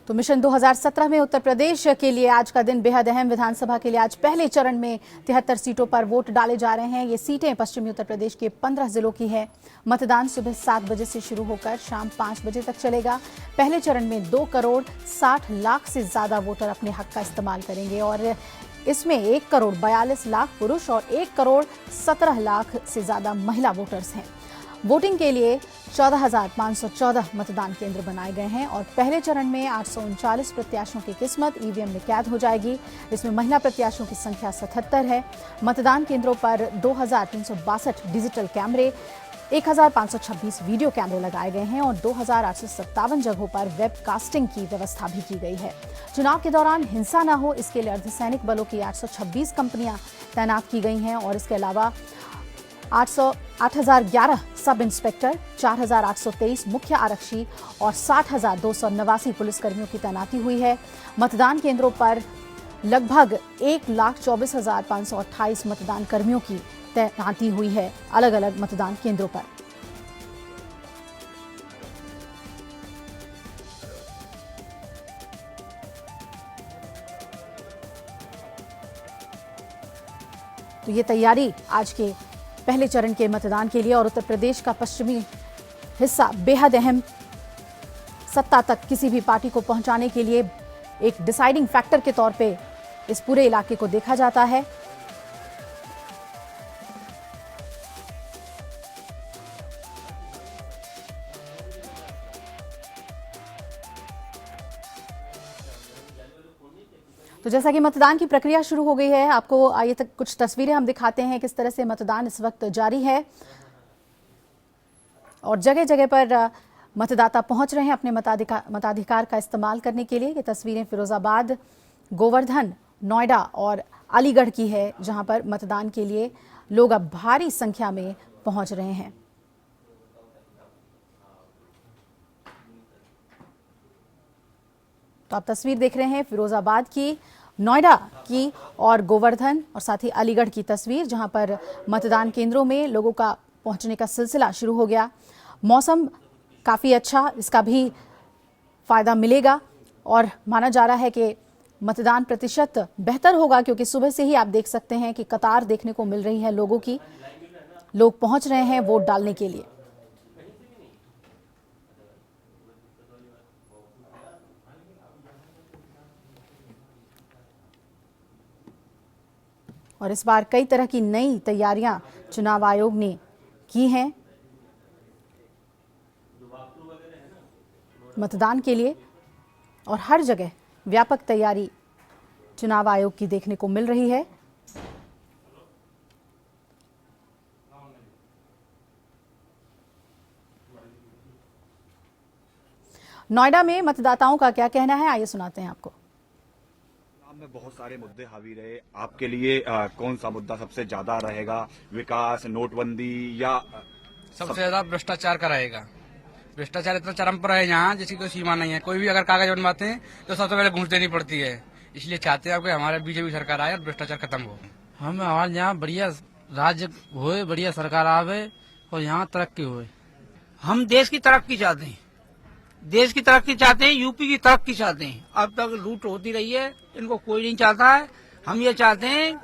तो मिशन 2017 में उत्तर प्रदेश के लिए आज का दिन बेहद अहम। विधानसभा के लिए आज पहले चरण में 73 सीटों पर वोट डाले जा रहे हैं। ये सीटें पश्चिमी उत्तर प्रदेश के 15 जिलों की है। मतदान सुबह 7 बजे से शुरू होकर शाम 5 बजे तक चलेगा। पहले चरण में 2 करोड़ 60 लाख से ज्यादा वोटर अपने हक का इस्तेमाल करेंगे और इसमें 1 करोड़ 42 लाख पुरुष और 1 करोड़ 17 लाख से ज्यादा महिला वोटर्स हैं। वोटिंग के लिए 14,514 मतदान केंद्र बनाए गए हैं और पहले चरण में 839 प्रत्याशियों की किस्मत ईवीएम में कैद हो जाएगी। इसमें महिला प्रत्याशियों की संख्या 77 है। मतदान केंद्रों पर 2,362 डिजिटल कैमरे, 1,526 वीडियो कैमरे लगाए गए हैं और 2,857 जगहों पर वेबकास्टिंग की व्यवस्था भी की गई है। चुनाव के दौरान हिंसा न हो, इसके लिए अर्धसैनिक बलों की 826 कंपनियां तैनात की गई हैं और इसके अलावा 8,011 सब इंस्पेक्टर, 4,823 मुख्य आरक्षी और 60,289 पुलिसकर्मियों की तैनाती हुई है। मतदान केंद्रों पर लगभग 1,24,528 मतदान कर्मियों की तैनाती हुई है अलग अलग मतदान केंद्रों पर। तो ये तैयारी आज के पहले चरण के मतदान के लिए और उत्तर प्रदेश का पश्चिमी हिस्सा बेहद अहम। सत्ता तक किसी भी पार्टी को पहुंचाने के लिए एक डिसाइडिंग फैक्टर के तौर पे इस पूरे इलाके को देखा जाता है। तो जैसा कि मतदान की प्रक्रिया शुरू हो गई है, आपको आइए तक कुछ तस्वीरें हम दिखाते हैं किस तरह से मतदान इस वक्त जारी है और जगह जगह पर मतदाता पहुंच रहे हैं अपने मताधिकार का इस्तेमाल करने के लिए। ये तस्वीरें फिरोजाबाद, गोवर्धन, नोएडा और अलीगढ़ की है, जहां पर मतदान के लिए लोग अब भारी संख्या में पहुंच रहे हैं। तो आप तस्वीर देख रहे हैं फिरोजाबाद की, नोएडा की और गोवर्धन और साथ ही अलीगढ़ की तस्वीर, जहां पर मतदान केंद्रों में लोगों का पहुंचने का सिलसिला शुरू हो गया। मौसम काफ़ी अच्छा, इसका भी फायदा मिलेगा और माना जा रहा है कि मतदान प्रतिशत बेहतर होगा, क्योंकि सुबह से ही आप देख सकते हैं कि कतार देखने को मिल रही है लोगों की। लोग पहुंच रहे हैं वोट डालने के लिए। और इस बार कई तरह की नई तैयारियां चुनाव आयोग ने की हैं मतदान के लिए और हर जगह व्यापक तैयारी चुनाव आयोग की देखने को मिल रही है। नोएडा में मतदाताओं का क्या कहना है, आइए सुनाते हैं आपको। में बहुत सारे मुद्दे हावी रहे, आपके लिए कौन सा मुद्दा सबसे ज्यादा रहेगा? विकास, नोटबंदी या सबसे ज्यादा भ्रष्टाचार का रहेगा। भ्रष्टाचार इतना चरम पर है यहाँ जिसकी कोई सीमा नहीं है। कोई भी अगर कागज बनवाते हैं तो सबसे पहले घूस देनी पड़ती है। इसलिए चाहते हैं कि हमारे बीजेपी सरकार आए और भ्रष्टाचार खत्म हो। हम हमारे यहाँ बढ़िया राज्य होए, बढ़िया सरकार आवे और यहाँ तरक्की होए। हम देश की तरक्की चाहते हैं, देश की तरक्की चाहते हैं, यूपी की तरक्की चाहते हैं। अब तक लूट होती रही है, इनको कोई नहीं चाहता है। हम ये चाहते हैं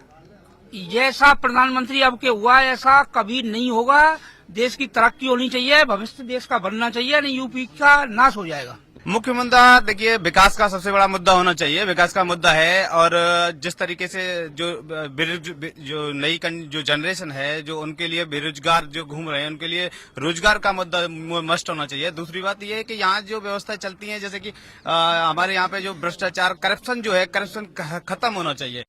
जैसा प्रधानमंत्री अब के हुआ है ऐसा कभी नहीं होगा। देश की तरक्की होनी चाहिए, भविष्य देश का बनना चाहिए, नहीं यूपी का नाश हो जाएगा। मुख्य मुद्दा देखिए विकास का सबसे बड़ा मुद्दा होना चाहिए। विकास का मुद्दा है और जिस तरीके से जो नई जो जनरेशन है, जो उनके लिए बेरोजगार जो घूम रहे हैं, उनके लिए रोजगार का मुद्दा मस्ट होना चाहिए। दूसरी बात यह है कि यहाँ जो व्यवस्था चलती है, जैसे कि हमारे यहाँ पे जो भ्रष्टाचार, करप्शन जो है, करप्शन खत्म होना चाहिए।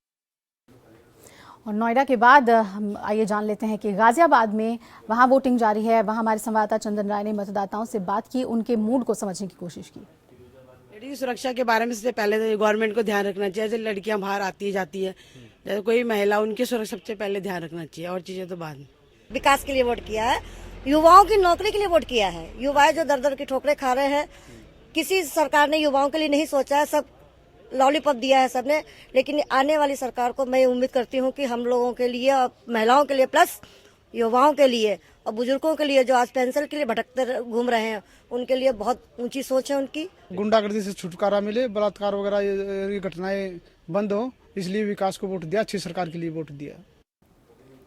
और नोएडा के बाद हम आइए जान लेते हैं कि गाजियाबाद में वहां वोटिंग जारी है। वहां हमारे संवाददाता चंदन राय ने मतदाताओं से बात की, उनके मूड को समझने की कोशिश की। लेडीज की सुरक्षा के बारे में सबसे पहले तो गवर्नमेंट को ध्यान रखना चाहिए। जैसे लड़कियां बाहर आती जाती है, जैसे कोई महिला, उनकी सुरक्षा सबसे पहले ध्यान रखना चाहिए और चीजें तो बाद में। विकास के लिए वोट किया है, युवाओं की नौकरी के लिए वोट किया है। युवा जो दर दर की ठोकरें खा रहे हैं, किसी सरकार ने युवाओं के लिए नहीं सोचा है। सब लॉलीपॉप दिया है सबने, लेकिन आने वाली सरकार को मैं उम्मीद करती हूँ कि हम लोगों के लिए और महिलाओं के लिए प्लस युवाओं के लिए और बुजुर्गों के लिए जो आज पेंशन के लिए भटकते घूम रहे हैं, उनके लिए बहुत ऊंची सोच है उनकी। गुंडागर्दी से छुटकारा मिले, बलात्कार वगैरह ये घटनाएं बंद हो, इसलिए विकास को वोट दिया, अच्छी सरकार के लिए वोट दिया।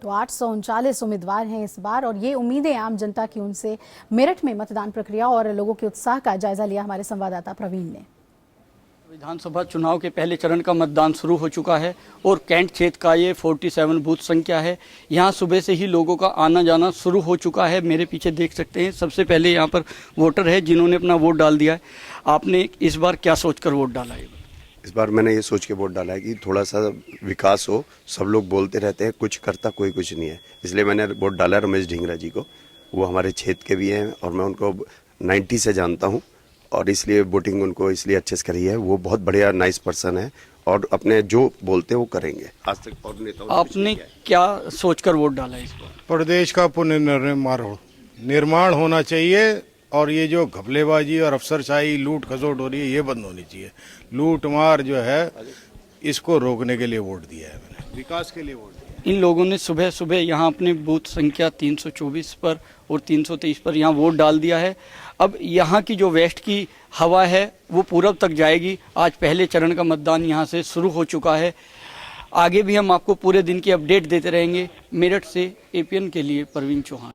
तो 839 उम्मीदवार हैं इस बार और ये उम्मीदें आम जनता की। उनसे मेरठ में मतदान प्रक्रिया और लोगों के उत्साह का जायजा लिया हमारे संवाददाता प्रवीण ने। विधानसभा चुनाव के पहले चरण का मतदान शुरू हो चुका है और कैंट क्षेत्र का ये 47 बूथ संख्या है। यहाँ सुबह से ही लोगों का आना जाना शुरू हो चुका है। मेरे पीछे देख सकते हैं, सबसे पहले यहाँ पर वोटर है जिन्होंने अपना वोट डाल दिया है। आपने इस बार क्या सोचकर वोट डाला है? इस बार मैंने ये सोच के वोट डाला है कि थोड़ा सा विकास हो। सब लोग बोलते रहते हैं कुछ करता कोई कुछ नहीं है, इसलिए मैंने वोट डाला रमेश ढींगरा जी को। वो हमारे क्षेत्र के भी हैं और मैं उनको 90 से जानता हूँ और इसलिए वोटिंग उनको इसलिए अच्छे से करी है। वो बहुत बढ़िया नाइस पर्सन है और अपने जो बोलते हैं वो करेंगे। आज तक और नेताओं आपने क्या सोचकर वोट डाला है इस बार? प्रदेश का पुनर्निर्माण होना चाहिए और ये जो घपलेबाजी और अफसरशाही लूट खसोट हो रही है ये बंद होनी चाहिए। लूट मार जो है इसको रोकने के लिए वोट दिया है मैंने, विकास के लिए वोट दिया। इन लोगों ने सुबह सुबह यहाँ अपने बूथ संख्या 324 पर और 323 पर यहाँ वोट डाल दिया है। अब यहाँ की जो वेस्ट की हवा है वो पूरब तक जाएगी। आज पहले चरण का मतदान यहाँ से शुरू हो चुका है। आगे भी हम आपको पूरे दिन की अपडेट देते रहेंगे। मेरठ से एपीएन के लिए परवीन चौहान।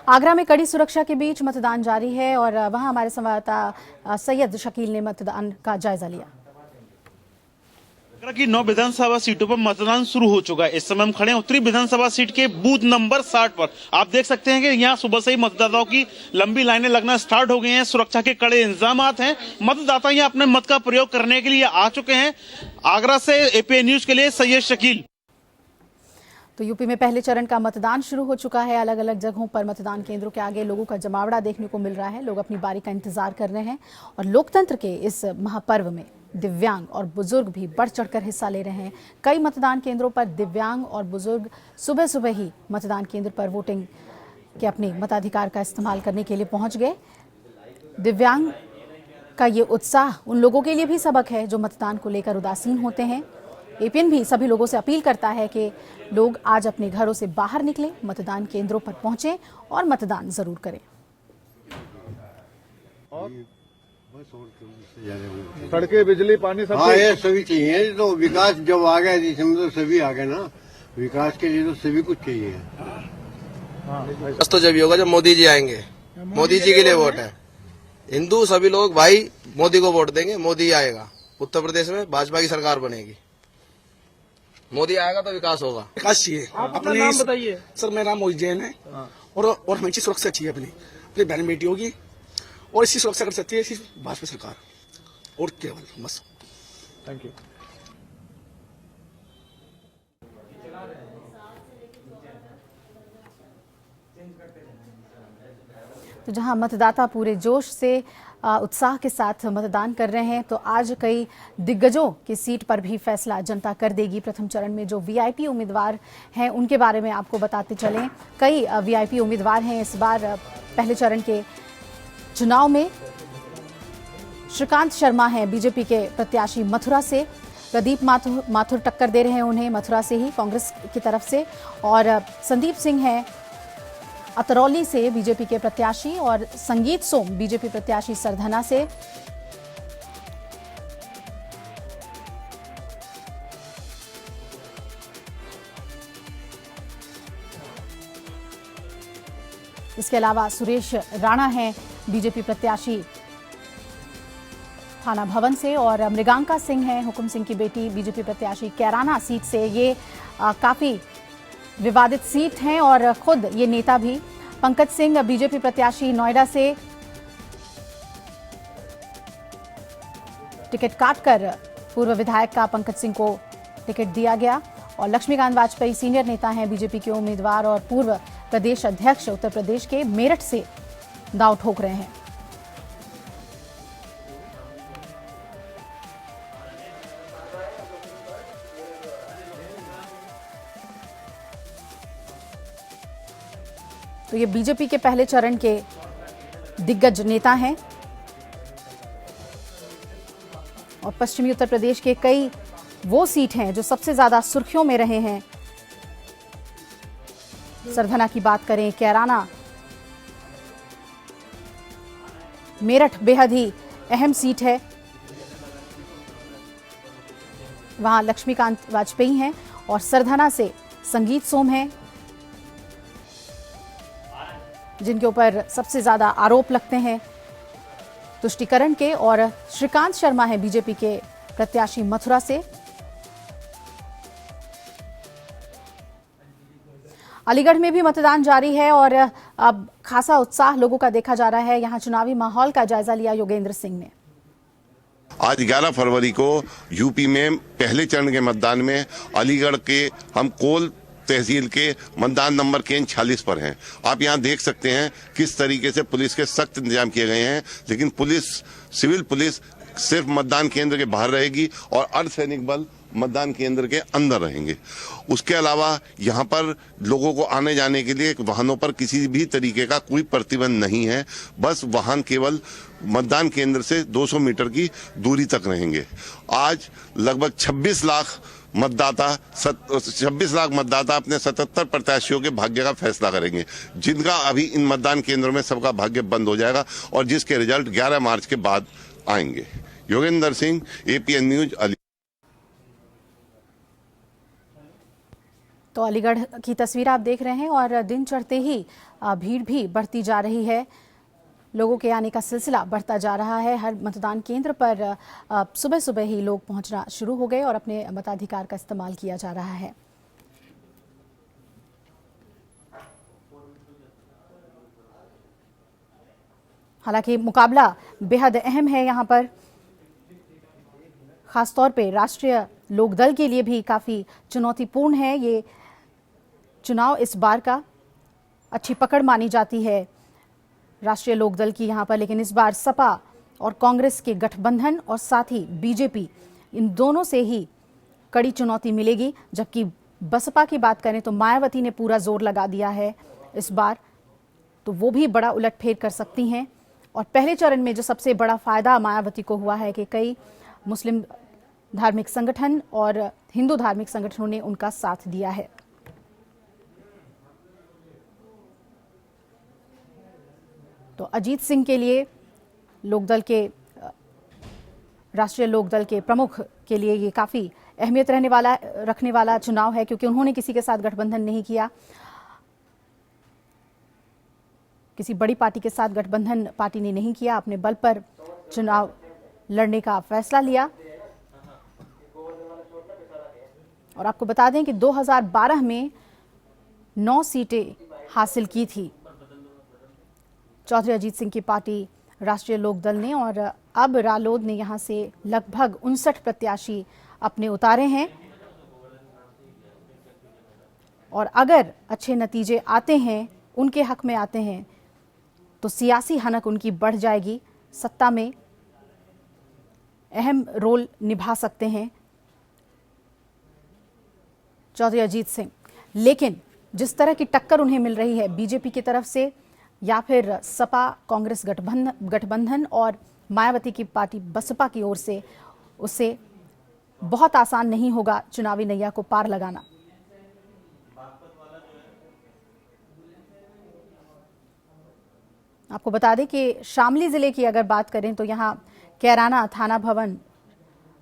आगरा में कड़ी सुरक्षा के बीच मतदान जारी है और वहां हमारे संवाददाता सैयद शकील ने मतदान का जायजा लिया। आगरा की 9 विधानसभा सीटों पर मतदान शुरू हो चुका है। इस समय हम खड़े हैं उत्तरी विधानसभा सीट के बूथ नंबर 60 पर। आप देख सकते हैं कि यहाँ सुबह से ही मतदाताओं की लंबी लाइनें लगना स्टार्ट हो गई हैं। सुरक्षा के कड़े इंतजामात हैं। मतदाता यहाँ अपने मत का प्रयोग करने के लिए आ चुके हैं। आगरा से एपीएन न्यूज के लिए सैयद शकील। तो यूपी में पहले चरण का मतदान शुरू हो चुका है। अलग अलग जगहों पर मतदान केंद्रों के आगे लोगों का जमावड़ा देखने को मिल रहा है। लोग अपनी बारी का इंतजार कर रहे हैं और लोकतंत्र के इस महापर्व में दिव्यांग और बुजुर्ग भी बढ़ चढ़कर हिस्सा ले रहे हैं। कई मतदान केंद्रों पर दिव्यांग और बुजुर्ग सुबह सुबह ही मतदान केंद्र पर वोटिंग के अपने मताधिकार का इस्तेमाल करने के लिए पहुंच गए। दिव्यांग का ये उत्साह उन लोगों के लिए भी सबक है जो मतदान को लेकर उदासीन होते हैं। एपीएन भी सभी लोगों से अपील करता है कि लोग आज अपने घरों से बाहर निकलें, मतदान केंद्रों पर पहुंचें और मतदान जरूर करें। सड़कें, बिजली, पानी सब ये सभी चाहिए। तो विकास जब आ गया इसमें तो सभी आ गए ना। विकास के लिए तो सभी कुछ चाहिए। बस तो जब होगा जब मोदी जी आएंगे। मोदी जी के लिए वोट है। हिंदू सभी लोग भाई मोदी को वोट देंगे। मोदी आएगा, उत्तर प्रदेश में भाजपा की सरकार बनेगी। मोदी आएगा तो विकास होगा। विकास चाहिए। अपने नाम बताइए। सर मेरा नाम मोहित जैन है और हमें सुरक्षा चाहिए अपनी बहन बेटियों की और इसी सुरक्षा कर सकती है इसी भाजपा सरकार और केवल बस। Thank you. तो जहां मतदाता पूरे जोश से उत्साह के साथ मतदान कर रहे हैं, तो आज कई दिग्गजों की सीट पर भी फैसला जनता कर देगी। प्रथम चरण में जो वीआईपी उम्मीदवार हैं उनके बारे में आपको बताते चलें। कई वीआईपी उम्मीदवार हैं इस बार पहले चरण के चुनाव में। श्रीकांत शर्मा हैं बीजेपी के प्रत्याशी मथुरा से। प्रदीप माथुर टक्कर दे रहे हैं उन्हें मथुरा से ही कांग्रेस की तरफ से। और संदीप सिंह हैं अतरौली से बीजेपी के प्रत्याशी और संगीत सोम बीजेपी प्रत्याशी सरधना से। इसके अलावा सुरेश राणा हैं बीजेपी प्रत्याशी थाना भवन से और मृगांका सिंह हैं हुकुम सिंह की बेटी बीजेपी प्रत्याशी कैराना सीट से। ये काफी विवादित सीट हैं और खुद ये नेता भी। पंकज सिंह बीजेपी प्रत्याशी नोएडा से टिकट काटकर पूर्व विधायक का पंकज सिंह को टिकट दिया गया। और लक्ष्मीकांत वाजपेयी सीनियर नेता हैं बीजेपी के उम्मीदवार और पूर्व प्रदेश अध्यक्ष उत्तर प्रदेश के मेरठ से दांव ठोक रहे हैं। तो ये बीजेपी के पहले चरण के दिग्गज नेता हैं और पश्चिमी उत्तर प्रदेश के कई वो सीट हैं जो सबसे ज्यादा सुर्खियों में रहे हैं। सरधना की बात करें, कैराना, मेरठ बेहद ही अहम सीट है। वहां लक्ष्मीकांत वाजपेयी हैं और सरधना से संगीत सोम हैं, जिनके ऊपर सबसे ज्यादा आरोप लगते हैं तुष्टिकरण के, और श्रीकांत शर्मा हैं बीजेपी के प्रत्याशी मथुरा से। अलीगढ़ में भी मतदान जारी है और अब खासा उत्साह लोगों का देखा जा रहा है। यहां चुनावी माहौल का जायजा लिया योगेंद्र सिंह ने। आज 11 फरवरी को यूपी में पहले चरण के मतदान में अलीगढ़ के हम कोल तहसील के मतदान नंबर केंद्र 46 पर हैं। आप यहां देख सकते हैं किस तरीके से पुलिस के सख्त इंतजाम किए गए हैं, लेकिन पुलिस, सिविल पुलिस सिर्फ मतदान केंद्र के बाहर रहेगी और अर्धसैनिक बल मतदान केंद्र के अंदर रहेंगे। उसके अलावा यहाँ पर लोगों को आने जाने के लिए वाहनों पर किसी भी तरीके का कोई प्रतिबंध नहीं है। बस वाहन केवल मतदान केंद्र से 200 मीटर की दूरी तक रहेंगे। आज लगभग 26 लाख मतदाता अपने 77 प्रत्याशियों के भाग्य का फैसला करेंगे, जिनका अभी इन मतदान केंद्रों में सबका भाग्य बंद हो जाएगा और जिसके रिजल्ट 11 मार्च के बाद आएंगे। Yogendra Singh, APN news, Ali. तो अलीगढ़ की तस्वीर आप देख रहे हैं और दिन चढ़ते ही भीड़ भी बढ़ती जा रही है। लोगों के आने का सिलसिला बढ़ता जा रहा है। हर मतदान केंद्र पर सुबह सुबह ही लोग पहुंचना शुरू हो गए और अपने मताधिकार का इस्तेमाल किया जा रहा है। हालांकि मुकाबला बेहद अहम है यहाँ पर, खासतौर पे राष्ट्रीय लोकदल के लिए भी काफी चुनौतीपूर्ण है ये चुनाव। इस बार का अच्छी पकड़ मानी जाती है राष्ट्रीय लोकदल की यहाँ पर, लेकिन इस बार सपा और कांग्रेस के गठबंधन और साथ ही बीजेपी, इन दोनों से ही कड़ी चुनौती मिलेगी। जबकि बसपा की बात करें तो मायावती ने पूरा जोर लगा दिया है इस बार, तो वो भी बड़ा उलटफेर कर सकती हैं। और पहले चरण में जो सबसे बड़ा फायदा मायावती को हुआ है कि कई मुस्लिम धार्मिक संगठन और हिंदू धार्मिक संगठनों ने उनका साथ दिया है। तो अजीत सिंह के लिए लोकदल के, राष्ट्रीय लोकदल के प्रमुख के लिए ये काफी अहमियत रखने वाला चुनाव है, क्योंकि उन्होंने किसी के साथ गठबंधन नहीं किया। किसी बड़ी पार्टी के साथ गठबंधन पार्टी ने नहीं किया, अपने बल पर चुनाव लड़ने का फैसला लिया। और आपको बता दें कि 2012 में 9 सीटें हासिल की थी चौधरी अजीत सिंह की पार्टी राष्ट्रीय लोकदल ने, और अब रालोद ने यहां से लगभग 59 प्रत्याशी अपने उतारे हैं। और अगर अच्छे नतीजे आते हैं, उनके हक में आते हैं, तो सियासी हनक उनकी बढ़ जाएगी, सत्ता में अहम रोल निभा सकते हैं चौधरी अजीत सिंह। लेकिन जिस तरह की टक्कर उन्हें मिल रही है बीजेपी की तरफ से या फिर सपा कांग्रेस गठबंधन और मायावती की पार्टी बसपा की ओर से, उससे बहुत आसान नहीं होगा चुनावी नैया को पार लगाना। आपको बता दें कि शामली जिले की अगर बात करें तो यहाँ कैराना, थाना भवन,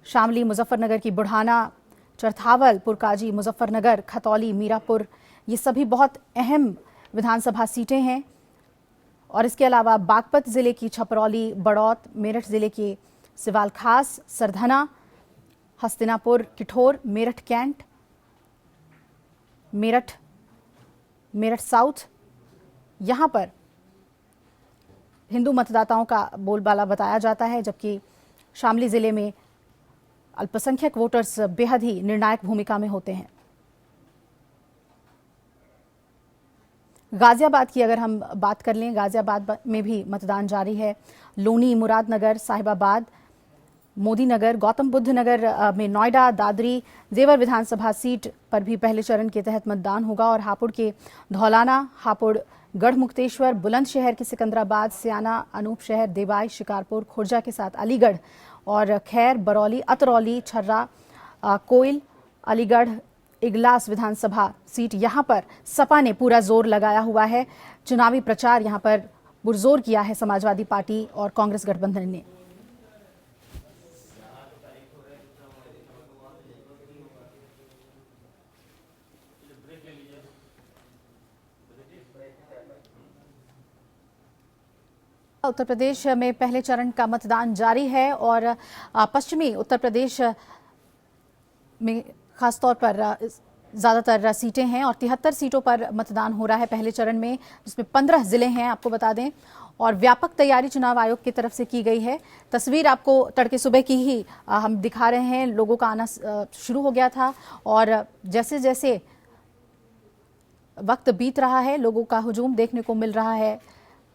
शामली, मुजफ्फरनगर की बुढ़ाना, चरथावल, पुरकाजी, मुजफ्फरनगर, खतौली, मीरापुर, ये सभी बहुत अहम विधानसभा सीटें हैं। और इसके अलावा बागपत जिले की छपरौली, बड़ौत, मेरठ जिले की सिवाल खास, सरधना, हस्तिनापुर, किठौर, मेरठ कैंट, मेरठ साउथ, यहाँ पर हिंदू मतदाताओं का बोलबाला बताया जाता है। जबकि शामली जिले में अल्पसंख्यक वोटर्स बेहद ही निर्णायक भूमिका में होते हैं। गाजियाबाद की अगर हम बात कर लें, गाजियाबाद में भी मतदान जारी है। लोनी, मुरादनगर, साहिबाबाद, मोदीनगर, गौतम बुद्ध नगर में नोएडा, दादरी, जेवर विधानसभा सीट पर भी पहले चरण के तहत मतदान होगा। और हापुड़ के धौलाना, हापुड़, गढ़मुक्तेश्वर, बुलंदशहर के सिकंदराबाद, सियाना, अनूपशहर, देवाई, शिकारपुर, खुर्जा के साथ अलीगढ़ और खैर, बरौली, अतरौली, छर्रा, कोइल, अलीगढ़, इगलास विधानसभा सीट यहां पर सपा ने पूरा जोर लगाया हुआ है। चुनावी प्रचार यहां पर पुरजोर किया है समाजवादी पार्टी और कांग्रेस गठबंधन ने। उत्तर प्रदेश में पहले चरण का मतदान जारी है और पश्चिमी उत्तर प्रदेश में खासतौर पर ज्यादातर सीटें हैं और 73 सीटों पर मतदान हो रहा है पहले चरण में, जिसमें 15 जिले हैं आपको बता दें। और व्यापक तैयारी चुनाव आयोग की तरफ से की गई है। तस्वीर आपको तड़के सुबह की ही हम दिखा रहे हैं। लोगों का आना शुरू हो गया था और जैसे जैसे वक्त बीत रहा है लोगों का हुजूम देखने को मिल रहा है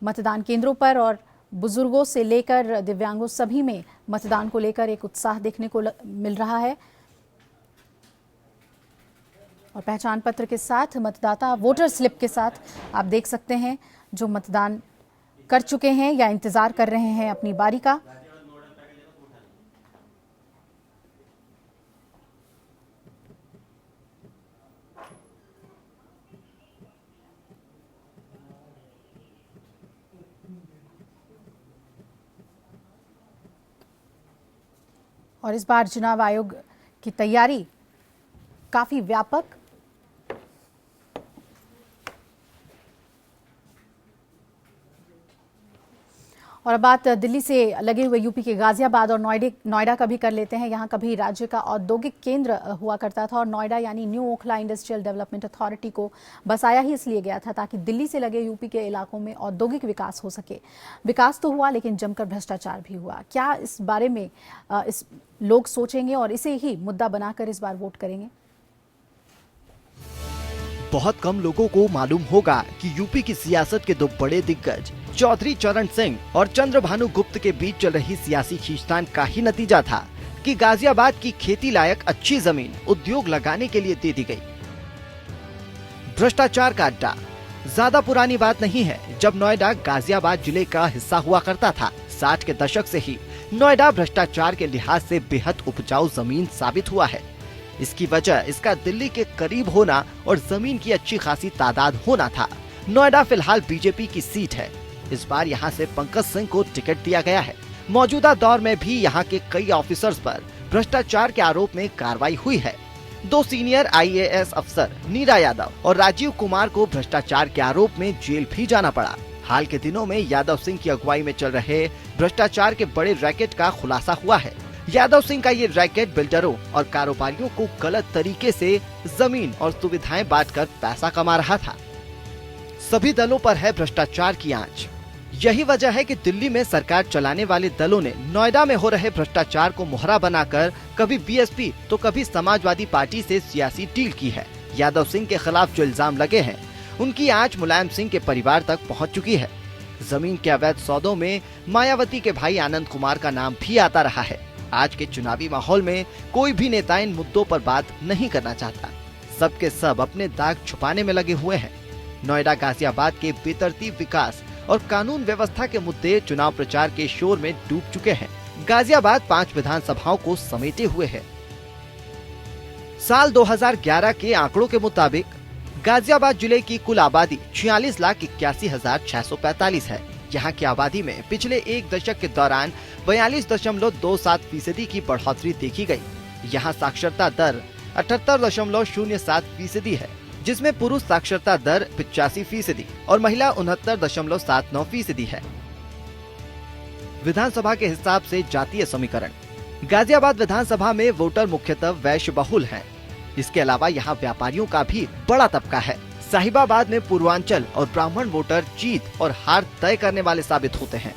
मतदान केंद्रों पर और बुजुर्गों से लेकर दिव्यांगों सभी में मतदान को लेकर एक उत्साह देखने को मिल रहा है। और पहचान पत्र के साथ मतदाता वोटर स्लिप के साथ आप देख सकते हैं जो मतदान कर चुके हैं या इंतजार कर रहे हैं अपनी बारी का। और इस बार चुनाव आयोग की तैयारी काफी व्यापक और अब बात दिल्ली से लगे हुए यूपी के गाजियाबाद और नोएडा का भी कर लेते हैं। यहाँ कभी राज्य का औद्योगिक केंद्र हुआ करता था और नोएडा यानी new Okhla industrial development authority को बसाया ही इसलिए गया था ताकि दिल्ली से लगे यूपी के इलाकों में औद्योगिक विकास हो सके। विकास तो हुआ लेकिन जमकर भ्रष्टाचार भी हुआ। क्या इस बारे में इस लोग सोचेंगे और इसे ही मुद्दा बनाकर इस बार वोट करेंगे? बहुत कम लोगों को मालूम होगा कि यूपी की सियासत के दो बड़े दिग्गज चौधरी चरण सिंह और चंद्रभानु गुप्त के बीच चल रही सियासी खींचतान का ही नतीजा था कि गाजियाबाद की खेती लायक अच्छी जमीन उद्योग लगाने के लिए दे दी गई। भ्रष्टाचार का अड्डा ज्यादा पुरानी बात नहीं है जब नोएडा गाजियाबाद जिले का हिस्सा हुआ करता था। 60 के दशक से ही नोएडा भ्रष्टाचार के लिहाज से बेहद उपजाऊ जमीन साबित हुआ है। इसकी वजह इसका दिल्ली के करीब होना और जमीन की अच्छी खासी तादाद होना था। नोएडा फिलहाल बीजेपी की सीट है। इस बार यहां से पंकज सिंह को टिकट दिया गया है। मौजूदा दौर में भी यहां के कई ऑफिसर्स पर भ्रष्टाचार के आरोप में कार्रवाई हुई है। 2 सीनियर IAS अफसर नीरा यादव और राजीव कुमार को भ्रष्टाचार के आरोप में जेल भी जाना पड़ा। हाल के दिनों में यादव सिंह की अगुवाई में चल रहे भ्रष्टाचार के बड़े रैकेट का खुलासा हुआ है। यादव सिंह का ये रैकेट बिल्डरों और कारोबारियों को गलत तरीके से जमीन और सुविधाएं बांटकर पैसा कमा रहा था। सभी दलों पर है भ्रष्टाचार की आंच। यही वजह है कि दिल्ली में सरकार चलाने वाले दलों ने नोएडा में हो रहे भ्रष्टाचार को मोहरा बनाकर कभी BSP तो कभी समाजवादी पार्टी से सियासी डील की है। यादव सिंह के खिलाफ जो इल्जाम लगे हैं उनकी आंच मुलायम सिंह के परिवार तक पहुंच चुकी है। जमीन के अवैध सौदों में मायावती के भाई आनंद कुमार का नाम भी आता रहा है। आज के चुनावी माहौल में कोई भी नेता इन मुद्दों पर बात नहीं करना चाहता। सबके सब अपने दाग छुपाने में लगे हुए हैं। नोएडा गाजियाबाद के बेतरतीब विकास और कानून व्यवस्था के मुद्दे चुनाव प्रचार के शोर में डूब चुके हैं। गाजियाबाद 5 विधानसभाओं को समेटे हुए है। साल 2011 के आंकड़ों के मुताबिक गाजियाबाद जिले की कुल आबादी 46,81,645 है। यहाँ की आबादी में पिछले एक दशक के दौरान 42.27% की बढ़ोतरी देखी गई। यहाँ साक्षरता दर 78.07% है, जिसमें पुरुष साक्षरता दर 85% और महिला 69.79% है। विधानसभा के हिसाब से जातीय समीकरण। गाजियाबाद विधानसभा में वोटर मुख्यतः वैश्य बहुल हैं। इसके अलावा यहाँ व्यापारियों का भी बड़ा तबका है। साहिबाबाद में पूर्वांचल और ब्राह्मण वोटर जीत और हार तय करने वाले साबित होते हैं।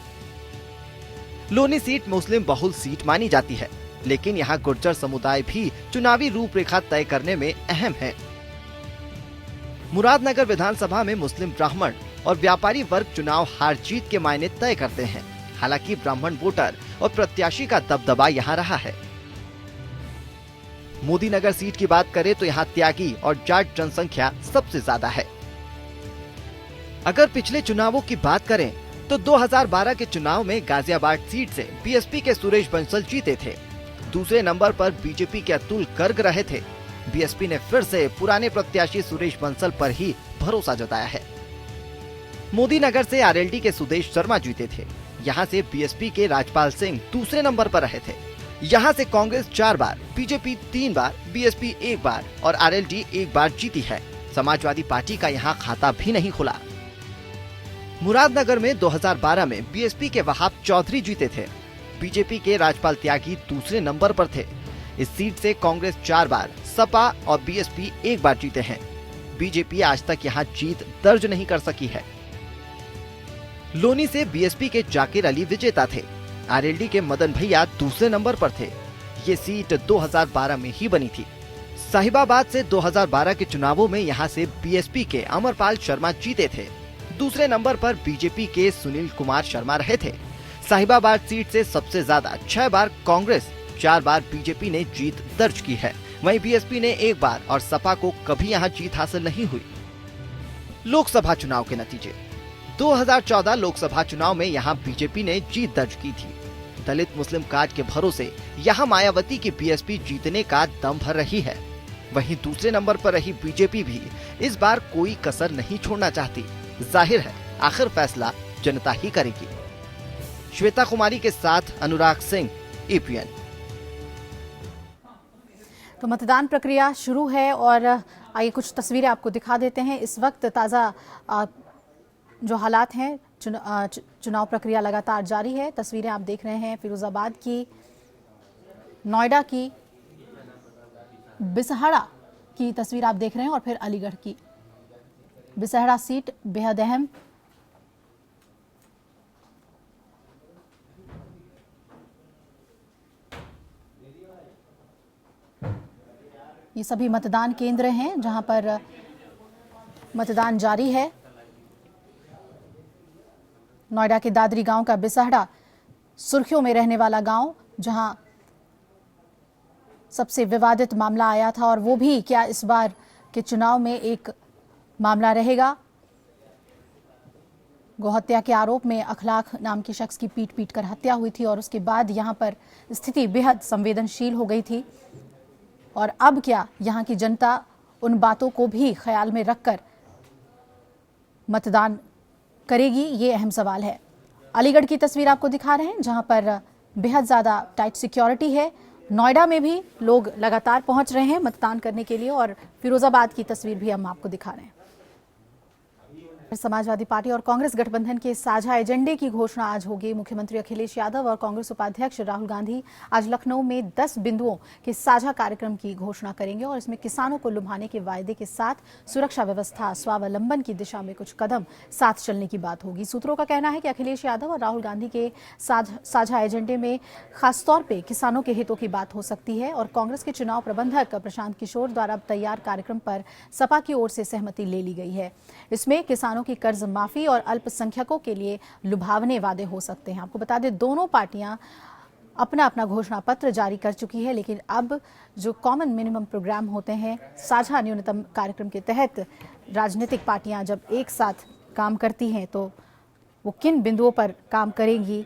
लोनी सीट मुस्लिम बहुल सीट मानी जाती है, लेकिन यहाँ गुर्जर समुदाय भी चुनावी रूपरेखा तय करने में अहम है। मुरादनगर विधानसभा में मुस्लिम ब्राह्मण और व्यापारी वर्ग चुनाव हार जीत के मायने तय करते हैं। हालांकि ब्राह्मण वोटर और प्रत्याशी का दबदबा यहाँ रहा है। मोदी नगर सीट की बात करें तो यहाँ त्यागी और जाट जनसंख्या सबसे ज्यादा है। अगर पिछले चुनावों की बात करें तो 2012 के चुनाव में गाजियाबाद सीट से BSP के सुरेश बंसल जीते थे। दूसरे नंबर पर बीजेपी के अतुल गर्ग रहे थे। बीएसपी ने फिर से पुराने प्रत्याशी सुरेश बंसल पर ही भरोसा जताया है। मोदी नगर से आरएलडी के सुदेश शर्मा जीते थे। यहाँ से बीएसपी के राजपाल सिंह दूसरे नंबर पर रहे थे। यहाँ से कांग्रेस 4 बार, बीजेपी 3 बार, बीएसपी 1 बार और आरएलडी 1 बार जीती है। समाजवादी पार्टी का यहाँ खाता भी नहीं खुला। मुरादनगर में 2012 में बीएसपी के वहाब चौधरी जीते थे। बीजेपी के राजपाल त्यागी दूसरे नंबर पर थे। इस सीट से कांग्रेस 4 बार, सपा और बीएसपी 1 बार जीते हैं। बीजेपी आज तक यहाँ जीत दर्ज नहीं कर सकी है। लोनी से बीएसपी के जाकिर अली विजेता थे। आरएलडी के मदन भैया दूसरे नंबर पर थे। ये सीट 2012 में ही बनी थी। साहिबाबाद से 2012 के चुनावों में यहाँ से बीएसपी के अमरपाल शर्मा जीते थे। दूसरे नंबर पर बीजेपी के सुनील कुमार शर्मा रहे थे। साहिबाबाद सीट से सबसे ज्यादा 6 बार कांग्रेस, 4 बार बीजेपी ने जीत दर्ज की है। वहीं बीएसपी ने 1 बार और सपा को कभी यहाँ जीत हासिल नहीं हुई। लोकसभा चुनाव के नतीजे 2014 लोकसभा चुनाव में यहाँ बीजेपी ने जीत दर्ज की थी। दलित मुस्लिम कार्ड के भरोसे यहाँ मायावती की बीएसपी जीतने का दम भर रही है। वहीं दूसरे नंबर पर रही बीजेपी भी इस बार कोई कसर नहीं छोड़ना चाहती। जाहिर है आखिर फैसला जनता ही करेगी। श्वेता कुमारी के साथ अनुराग सिंह, एपीएन। तो मतदान प्रक्रिया शुरू है और आइए कुछ तस्वीरें आपको दिखा देते हैं। इस वक्त ताज़ा जो हालात हैं, चुनाव प्रक्रिया लगातार जारी है। तस्वीरें आप देख रहे हैं फिरोजाबाद की, नोएडा की, बिसहड़ा की तस्वीर आप देख रहे हैं और फिर अलीगढ़ की। बिसहड़ा सीट बेहद अहम। ये सभी मतदान केंद्र हैं जहां पर मतदान जारी है। नोएडा के दादरी गांव का बिसहड़ा सुर्खियों में रहने वाला गांव, जहां सबसे विवादित मामला आया था और वो भी क्या इस बार के चुनाव में एक मामला रहेगा। गौहत्या के आरोप में अखलाक नाम के शख्स की पीट पीट कर हत्या हुई थी और उसके बाद यहां पर स्थिति बेहद संवेदनशील हो गई थी। और अब क्या यहां की जनता उन बातों को भी ख्याल में रखकर मतदान करेगी, ये अहम सवाल है। अलीगढ़ की तस्वीर आपको दिखा रहे हैं जहां पर बेहद ज्यादा टाइट सिक्योरिटी है। नोएडा में भी लोग लगातार पहुंच रहे हैं मतदान करने के लिए और फिरोजाबाद की तस्वीर भी हम आपको दिखा रहे हैं। समाजवादी पार्टी और कांग्रेस गठबंधन के साझा एजेंडे की घोषणा आज होगी। मुख्यमंत्री अखिलेश यादव और कांग्रेस उपाध्यक्ष राहुल गांधी आज लखनऊ में 10 बिंदुओं के साझा कार्यक्रम की घोषणा करेंगे और इसमें किसानों को लुभाने के वायदे के साथ सुरक्षा व्यवस्था, स्वावलंबन की दिशा में कुछ कदम साथ चलने की बात होगी। सूत्रों का कहना है कि अखिलेश यादव और राहुल गांधी के साझा एजेंडे में खासतौर पर किसानों के हितों की बात हो सकती है और कांग्रेस के चुनाव प्रबंधक प्रशांत किशोर द्वारा तैयार कार्यक्रम पर सपा की ओर से सहमति ले ली गई है। इसमें किसानों की कर्ज माफी और अल्पसंख्यकों के लिए लुभावने वादे हो सकते हैं। आपको बता दें दोनों पार्टियां अपना अपना घोषणा पत्र जारी कर चुकी है, लेकिन अब जो कॉमन मिनिमम प्रोग्राम होते हैं, साझा न्यूनतम कार्यक्रम के तहत राजनीतिक पार्टियां जब एक साथ काम करती हैं तो वो किन बिंदुओं पर काम करेंगी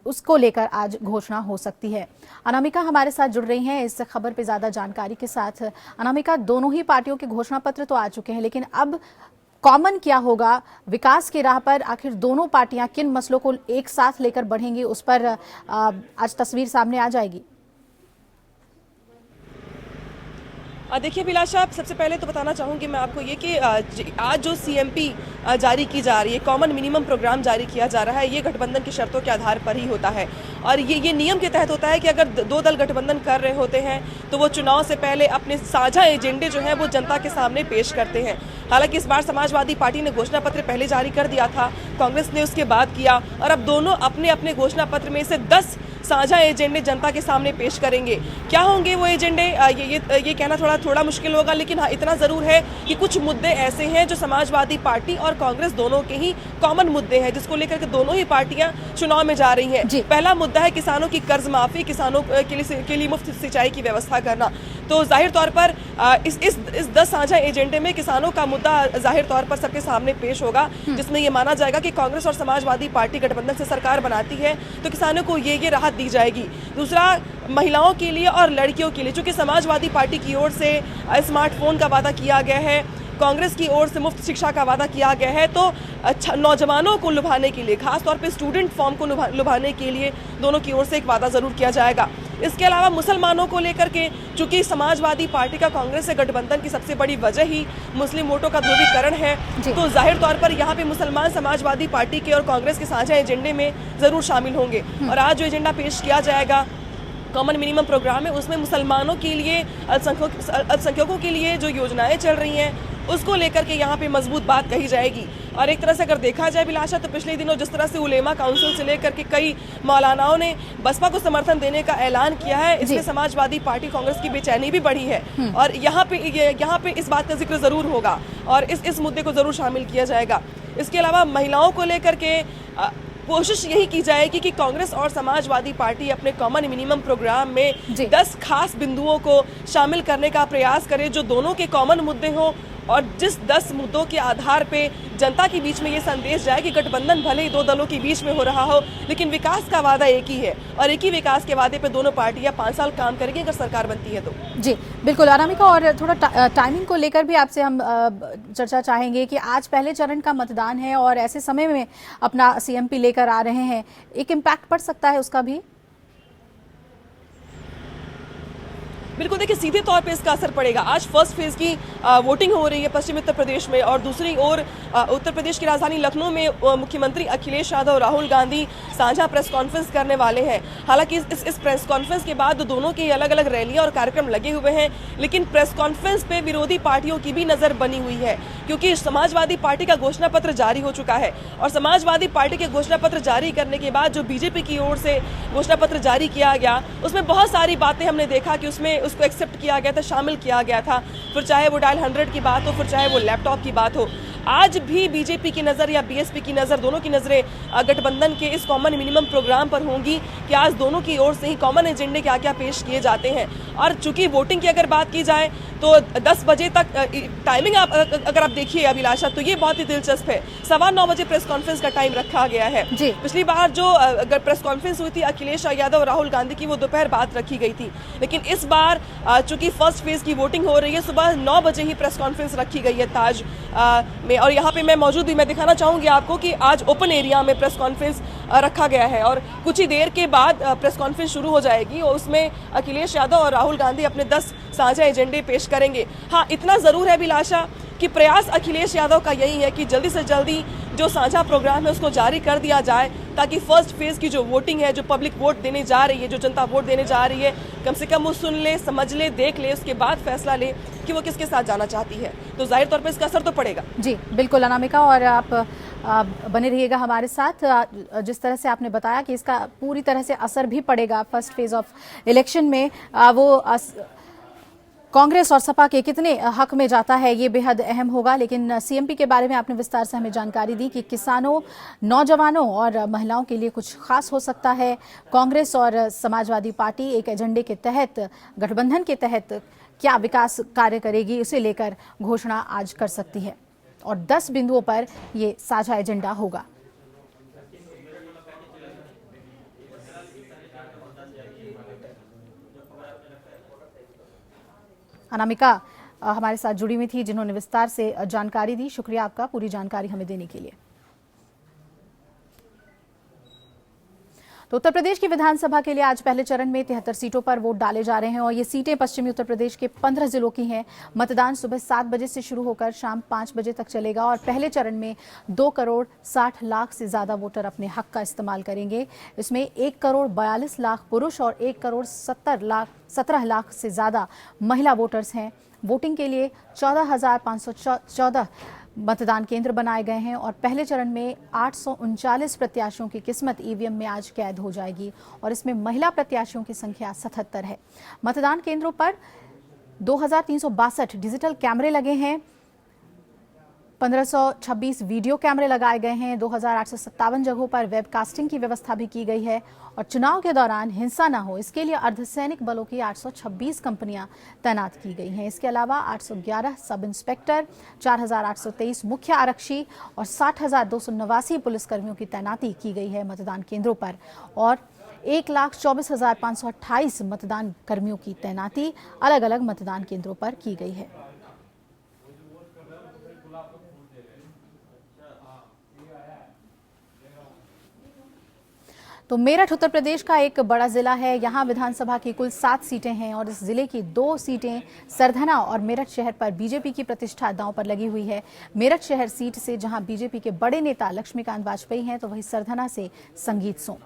उसको लेकर आज घोषणा हो सकती है। अनामिका हमारे साथ जुड़ रही हैं इस खबर पे ज्यादा जानकारी के साथ। अनामिका, दोनों ही पार्टियों के घोषणा पत्र तो आ चुके हैं, लेकिन अब कॉमन क्या होगा? विकास की राह पर आखिर दोनों पार्टियां किन मसलों को एक साथ लेकर बढ़ेंगी, उस पर आज तस्वीर सामने आ जाएगी। देखिए अभिलाषा, सबसे पहले तो बताना चाहूँगी मैं आपको ये कि आज जो सीएमपी जारी की जा रही है, कॉमन मिनिमम प्रोग्राम जारी किया जा रहा है, ये गठबंधन की शर्तों के आधार पर ही होता है और ये नियम के तहत होता है कि अगर दो दल गठबंधन कर रहे होते हैं तो वो चुनाव से पहले अपने साझा एजेंडे जो है वो जनता के सामने पेश करते हैं। हालांकि इस बार समाजवादी पार्टी ने घोषणा पत्र पहले जारी कर दिया था, कांग्रेस ने उसके बाद किया और अब दोनों अपने अपने घोषणा पत्र में से 10 साझा एजेंडे जनता के सामने पेश करेंगे। क्या होंगे वो एजेंडे, ये कहना थोड़ा मुश्किल होगा, लेकिन हाँ इतना जरूर है कि कुछ मुद्दे ऐसे हैं जो समाजवादी पार्टी और कांग्रेस दोनों के ही कॉमन मुद्दे हैं, जिसको लेकर के दोनों ही पार्टियां चुनाव में जा रही हैं। पहला मुद्दा है किसानों की कर्ज माफी, किसानों के लिए मुफ्त सिंचाई की व्यवस्था करना। तो जाहिर तौर पर इस 10 साझा एजेंडे में किसानों का मुद्दा जाहिर तौर पर सबके सामने पेश होगा, जिसमें ये माना जाएगा कि कांग्रेस और समाजवादी पार्टी गठबंधन से सरकार बनाती है तो किसानों को ये राहत दी जाएगी। दूसरा, महिलाओं के लिए और लड़कियों के लिए, चूंकि समाजवादी पार्टी की ओर से स्मार्टफोन का वादा किया गया है, कांग्रेस की ओर से मुफ्त शिक्षा का वादा किया गया है, तो नौजवानों को लुभाने के लिए, खासतौर पे स्टूडेंट फॉर्म को लुभाने के लिए दोनों की ओर से एक वादा जरूर किया जाएगा। इसके अलावा मुसलमानों को लेकर के, चूंकि समाजवादी पार्टी का कांग्रेस से गठबंधन की सबसे बड़ी वजह ही मुस्लिम वोटों का ध्रुवीकरण है, तो जाहिर तौर पर यहाँ पे मुसलमान समाजवादी पार्टी के और कांग्रेस के साझा एजेंडे में जरूर शामिल होंगे। और आज जो एजेंडा पेश किया जाएगा कॉमन मिनिमम प्रोग्राम है, उसमें मुसलमानों के लिए, अल्पसंख्यकों के लिए जो योजनाएं चल रही हैं उसको लेकर के यहाँ पे मजबूत बात कही जाएगी। और एक तरह से अगर देखा जाए बिलाशा, तो पिछले दिनों जिस तरह से उलेमा काउंसिल से लेकर के कई मौलानाओं ने बसपा को समर्थन देने का ऐलान किया है, इसमें समाजवादी पार्टी कांग्रेस की बेचैनी भी बढ़ी है। और यहाँ पे इस बात का जिक्र जरूर होगा और इस मुद्दे को जरूर शामिल किया जाएगा। इसके अलावा महिलाओं को लेकर के कोशिश यही की जाएगी कि कांग्रेस और समाजवादी पार्टी अपने कॉमन मिनिमम प्रोग्राम में 10 खास बिंदुओं को शामिल करने का प्रयास करे, जो दोनों के कॉमन मुद्दे हों, और जिस 10 मुद्दों के आधार पे जनता के बीच में ये संदेश जाए कि गठबंधन भले ही दो दलों के बीच में हो रहा हो, लेकिन विकास का वादा एक ही है और एक ही विकास के वादे पे दोनों पार्टियां 5 साल काम करेंगी अगर सरकार बनती है तो। जी बिल्कुल अनामिका, और थोड़ा टाइमिंग को लेकर भी आपसे हम चर्चा चाहेंगे कि आज पहले चरण का मतदान है और ऐसे समय में अपना सीएमपी लेकर आ रहे हैं, एक इम्पैक्ट पड़ सकता है उसका भी? बिल्कुल, देखिए सीधे तौर पे इसका असर पड़ेगा। आज फर्स्ट फेज की वोटिंग हो रही है पश्चिमी उत्तर प्रदेश में, और दूसरी ओर उत्तर प्रदेश की राजधानी लखनऊ में मुख्यमंत्री अखिलेश यादव और राहुल गांधी साझा प्रेस कॉन्फ्रेंस करने वाले हैं। हालांकि इस प्रेस कॉन्फ्रेंस के बाद दोनों की अलग अलग रैलियां और कार्यक्रम लगे हुए हैं, लेकिन प्रेस कॉन्फ्रेंस पे विरोधी पार्टियों की भी नजर बनी हुई है, क्योंकि समाजवादी पार्टी का घोषणा पत्र जारी हो चुका है। और समाजवादी पार्टी के घोषणा पत्र जारी करने के बाद जो बीजेपी की ओर से घोषणा पत्र जारी किया गया, उसमें बहुत सारी बातें हमने देखा कि उसमें उसको एक्सेप्ट किया गया था, शामिल किया गया था, फिर चाहे वो डायल 100 की बात हो, फिर चाहे वो लैपटॉप की बात हो। आज भी बीजेपी की नज़र या बीएसपी की नज़र, दोनों की नज़रें गठबंधन के इस कॉमन मिनिमम प्रोग्राम पर होंगी कि आज दोनों की ओर से ही कॉमन एजेंडे क्या क्या पेश किए जाते हैं। और चूंकि वोटिंग की अगर बात की जाए तो 10 बजे तक टाइमिंग अगर आप देखिए अभिलाषा, तो ये बहुत ही दिलचस्प है। 9:15 बजे प्रेस कॉन्फ्रेंस का टाइम रखा गया है। पिछली बार जो अगर प्रेस कॉन्फ्रेंस हुई थी अखिलेश यादव और राहुल गांधी की, वो दोपहर बाद रखी गई थी, लेकिन इस बार चूंकि फर्स्ट फेज की वोटिंग हो रही है, सुबह 9 बजे ही प्रेस कॉन्फ्रेंस रखी गई है ताज में। और यहाँ पे मैं मौजूद भी, मैं दिखाना चाहूंगी आपको कि आज ओपन एरिया में प्रेस कॉन्फ्रेंस रखा गया है और कुछ ही देर के बाद प्रेस कॉन्फ्रेंस शुरू हो जाएगी और उसमें अखिलेश यादव और राहुल गांधी अपने 10 साझा एजेंडे पेश करेंगे। हाँ, इतना जरूर है अभिलाषा कि प्रयास अखिलेश यादव का यही है कि जल्दी से जल्दी जो साझा प्रोग्राम है उसको जारी कर दिया जाए, ताकि फर्स्ट फेज की जो वोटिंग है, जो पब्लिक वोट देने जा रही है, जो जनता वोट देने जा रही है, कम से कम वो सुन ले, समझ ले, देख ले, उसके बाद फैसला ले कि वो किसके साथ जाना चाहती है। तो जाहिर तौर पर इसका असर तो पड़ेगा। जी बिल्कुल अनामिका, और आप बने रहिएगा हमारे साथ। जिस तरह से आपने बताया कि इसका पूरी तरह से असर भी पड़ेगा फर्स्ट फेज ऑफ इलेक्शन में, वो कांग्रेस और सपा के कितने हक में जाता है ये बेहद अहम होगा। लेकिन सीएमपी के बारे में आपने विस्तार से हमें जानकारी दी कि किसानों, नौजवानों और महिलाओं के लिए कुछ खास हो सकता है। कांग्रेस और समाजवादी पार्टी एक एजेंडे के तहत, गठबंधन के तहत क्या विकास कार्य करेगी, उसे लेकर घोषणा आज कर सकती है और 10 बिंदुओं पर ये साझा एजेंडा होगा। अनामिका हमारे साथ जुड़ी हुई थी, जिन्होंने विस्तार से जानकारी दी। शुक्रिया आपका पूरी जानकारी हमें देने के लिए। तो उत्तर प्रदेश की विधानसभा के लिए आज पहले चरण में 73 सीटों पर वोट डाले जा रहे हैं और ये सीटें पश्चिमी उत्तर प्रदेश के 15 जिलों की हैं। मतदान सुबह 7 बजे से शुरू होकर शाम 5 बजे तक चलेगा और पहले चरण में 2 करोड़ 60 लाख से ज्यादा वोटर अपने हक का इस्तेमाल करेंगे। इसमें 1 करोड़ 42 लाख पुरुष और 1 करोड़ 17 लाख से ज्यादा महिला वोटर्स हैं। वोटिंग के लिए 14,514 मतदान केंद्र बनाए गए हैं और पहले चरण में 839 प्रत्याशियों की किस्मत ईवीएम में आज कैद हो जाएगी और इसमें महिला प्रत्याशियों की संख्या 77 है। मतदान केंद्रों पर 2362 डिजिटल कैमरे लगे हैं, 1526 वीडियो कैमरे लगाए गए हैं, 2857 जगहों पर वेबकास्टिंग की व्यवस्था भी की गई है और चुनाव के दौरान हिंसा न हो इसके लिए अर्धसैनिक बलों की 826 कंपनियां तैनात की गई हैं। इसके अलावा 811 सब इंस्पेक्टर, 4823 मुख्य आरक्षी और 60,289 पुलिसकर्मियों की तैनाती की गई है मतदान केंद्रों पर और 1,24,528 मतदान कर्मियों की तैनाती अलग अलग मतदान केंद्रों पर की गई है। तो मेरठ उत्तर प्रदेश का एक बड़ा जिला है। यहाँ विधानसभा की कुल 7 सीटें हैं और इस जिले की 2 सीटें सरधना और मेरठ शहर पर बीजेपी की प्रतिष्ठा दांव पर लगी हुई है। मेरठ शहर सीट से जहां बीजेपी के बड़े नेता लक्ष्मीकांत वाजपेयी हैं, तो वहीं सरधना से संगीत सोम।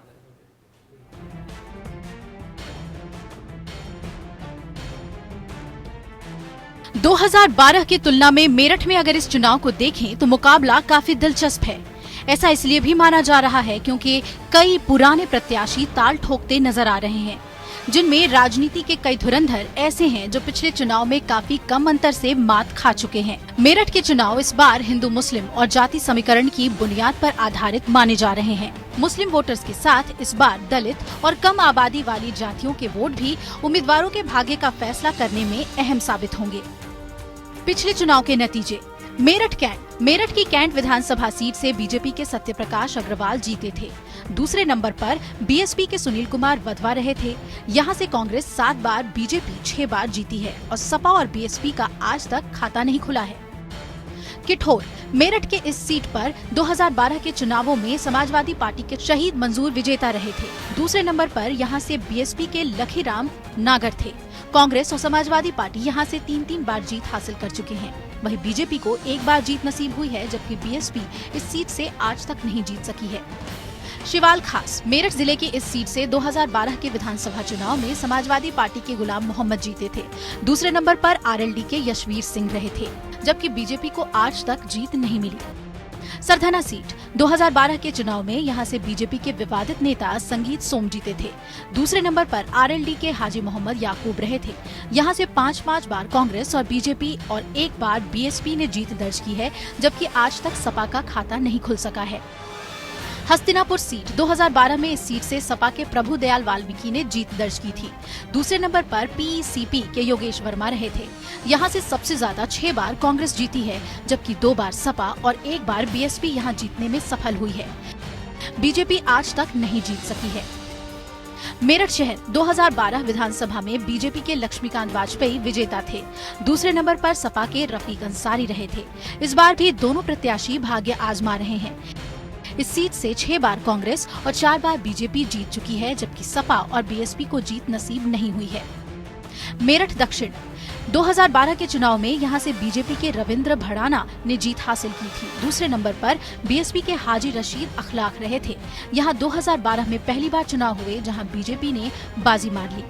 – 2012 की तुलना में मेरठ में अगर इस चुनाव को देखें तो मुकाबला काफी दिलचस्प है। ऐसा इसलिए भी माना जा रहा है क्योंकि कई पुराने प्रत्याशी ताल ठोकते नजर आ रहे हैं, जिनमें राजनीति के कई धुरंधर ऐसे हैं जो पिछले चुनाव में काफी कम अंतर से मात खा चुके हैं। मेरठ के चुनाव इस बार हिंदू मुस्लिम और जाति समीकरण की बुनियाद पर आधारित माने जा रहे हैं। मुस्लिम वोटर्स के साथ इस बार दलित और कम आबादी वाली जातियों के वोट भी उम्मीदवारों के भाग्य का फैसला करने में अहम साबित होंगे। पिछले चुनाव के नतीजे। मेरठ की कैंट विधानसभा सीट से बीजेपी के सत्यप्रकाश अग्रवाल जीते थे। दूसरे नंबर पर बीएसपी के सुनील कुमार वधवा रहे थे। यहां से कांग्रेस 7 बार, बीजेपी 6 बार जीती है और सपा और बीएसपी का आज तक खाता नहीं खुला है। किठौर। मेरठ के इस सीट पर 2012 के चुनावों में समाजवादी पार्टी के शहीद मंजूर विजेता रहे थे। दूसरे नंबर पर यहां से बीएसपी के लखीराम नागर थे। कांग्रेस और समाजवादी पार्टी यहां से 3-3 बार जीत हासिल कर चुके हैं। वहीं बीजेपी को 1 बार जीत नसीब हुई है, जबकि बीएसपी इस सीट से आज तक नहीं जीत सकी है। शिवाल खास। मेरठ जिले की इस सीट से 2012 के विधानसभा चुनाव में समाजवादी पार्टी के गुलाम मोहम्मद जीते थे। दूसरे नंबर पर आरएलडी के यशवीर सिंह रहे थे, जबकि बीजेपी को आज तक जीत नहीं मिली। सरधना सीट। 2012 के चुनाव में यहां से बीजेपी के विवादित नेता संगीत सोम जीते थे। दूसरे नंबर पर आरएलडी के हाजी मोहम्मद याकूब रहे थे। यहां से 5-5 बार कांग्रेस और बीजेपी और 1 बार बीएसपी ने जीत दर्ज की है, जबकि आज तक सपा का खाता नहीं खुल सका है। हस्तिनापुर सीट। 2012 में इस सीट से सपा के प्रभुदयाल वाल्मीकि ने जीत दर्ज की थी। दूसरे नंबर पर पीसीपी के योगेश वर्मा रहे थे। यहां से सबसे ज्यादा 6 बार कांग्रेस जीती है, जबकि 2 बार सपा और 1 बार बीएसपी यहां जीतने में सफल हुई है। बीजेपी आज तक नहीं जीत सकी है। मेरठ शहर। 2012 विधानसभा में बीजेपी के लक्ष्मीकांत वाजपेयी विजेता थे। दूसरे नंबर पर सपा के रफीक अंसारी रहे थे। इस बार भी दोनों प्रत्याशी भाग्य आजमा रहे हैं। इस सीट से 6 बार कांग्रेस और 4 बार बीजेपी जीत चुकी है, जबकि सपा और बीएसपी को जीत नसीब नहीं हुई है। मेरठ दक्षिण। 2012 के चुनाव में यहां से बीजेपी के रविंद्र भड़ाना ने जीत हासिल की थी। दूसरे नंबर पर बीएसपी के हाजी रशीद अखलाक रहे थे। यहां 2012 में पहली बार चुनाव हुए, जहां बीजेपी ने बाजी मार ली।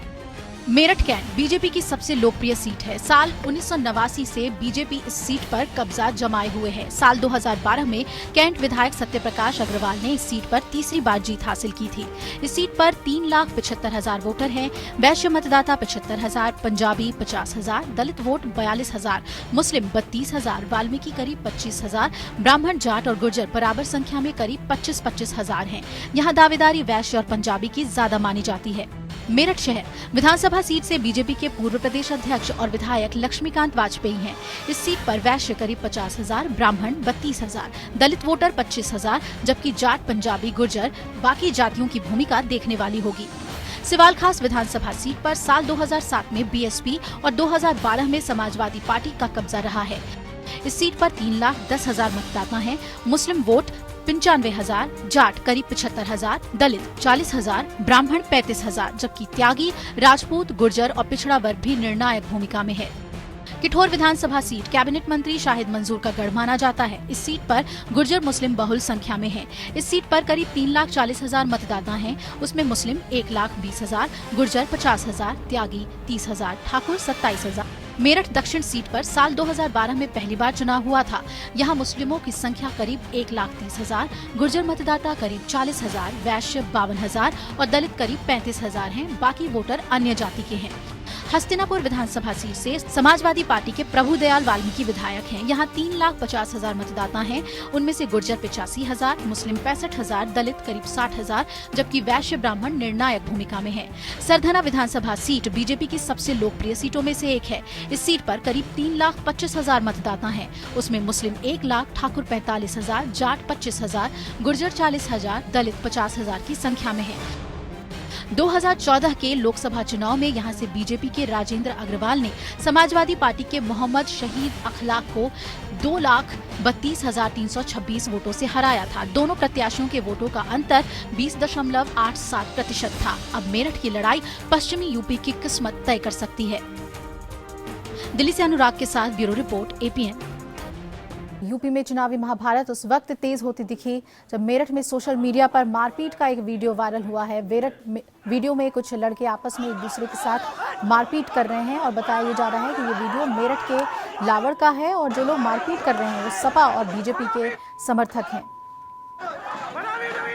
मेरठ कैंट बीजेपी की सबसे लोकप्रिय सीट है। साल 1989 से बीजेपी इस सीट पर कब्जा जमाए हुए है। साल 2012 में कैंट विधायक सत्यप्रकाश अग्रवाल ने इस सीट पर तीसरी बार जीत हासिल की थी। इस सीट पर 3,75,000 वोटर हैं। वैश्य मतदाता 75,000, पंजाबी 50,000, दलित वोट 42,000, मुस्लिम 32,000, वाल्मीकि करीब 25,000, ब्राह्मण, जाट और गुर्जर बराबर संख्या में करीब 25,000 हैं। यहाँ दावेदारी वैश्य और पंजाबी की ज्यादा मानी जाती है। मेरठ शहर विधानसभा सीट से बीजेपी के पूर्व प्रदेश अध्यक्ष और विधायक लक्ष्मीकांत वाजपेयी हैं। इस सीट पर वैश्य करीब 50,000, ब्राह्मण 32,000, दलित वोटर 25,000, जबकि जाट, पंजाबी, गुर्जर बाकी जातियों की भूमिका देखने वाली होगी। सिवाल खास विधानसभा सीट पर साल 2007 में बीएसपी और 2012 में समाजवादी पार्टी का कब्जा रहा है। इस सीट पर 3,10,000 मतदाता हैं। मुस्लिम वोट 95,000, जाट करीब 75,000, दलित 40,000, ब्राह्मण 35,000, जबकि त्यागी, राजपूत, गुर्जर और पिछड़ा वर्ग भी निर्णायक भूमिका में है। किठौर विधानसभा सीट कैबिनेट मंत्री शाहिद मंसूर का गढ़ माना जाता है। इस सीट पर गुर्जर मुस्लिम बहुल संख्या में है। इस सीट पर करीब 3,40,000 मतदाता हैं। उसमें मुस्लिम 1,20,000, गुर्जर 50,000, त्यागी 30,000, ठाकुर 27,000। मेरठ दक्षिण सीट पर साल 2012 में पहली बार चुनाव हुआ था। यहाँ मुस्लिमों की संख्या करीब 1,30,000, गुर्जर मतदाता करीब 40,000, वैश्य 52,000 और दलित करीब 35,000 हैं। बाकी वोटर अन्य जाति के हैं। हस्तिनापुर विधानसभा सीट से समाजवादी पार्टी के प्रभुदयाल वाल्मीकि विधायक हैं। यहाँ 3,50,000 मतदाता हैं। उनमें से गुर्जर 85,000, मुस्लिम 65,000, दलित करीब 60,000, जबकि वैश्य ब्राह्मण निर्णायक भूमिका में है। सरधना विधानसभा सीट बीजेपी की सबसे लोकप्रिय सीटों में से एक है। इस सीट पर करीब 3,25,000 मतदाता हैं। उसमें मुस्लिम 1,00,000, ठाकुर 45,000, जाट 25,000, गुर्जर 40,000, दलित 50,000 की संख्या में है। 2014 के लोकसभा चुनाव में यहां से बीजेपी के राजेंद्र अग्रवाल ने समाजवादी पार्टी के मोहम्मद शहीद अखलाक को 2,32,326 वोटों से हराया था। दोनों प्रत्याशियों के वोटों का अंतर 20.87% था। अब मेरठ की लड़ाई पश्चिमी यूपी की किस्मत तय कर सकती है। दिल्ली से अनुराग के साथ ब्यूरो रिपोर्ट, APN। यूपी में चुनावी महाभारत उस वक्त तेज होती दिखी जब मेरठ में सोशल मीडिया पर मारपीट का एक वीडियो वायरल हुआ है। वीडियो में कुछ लड़के आपस में एक दूसरे के साथ मारपीट कर रहे हैं और बताया जा रहा है कि ये वीडियो मेरठ के लावड़ का है और जो लोग मारपीट कर रहे हैं वो सपा और बीजेपी के समर्थक हैं।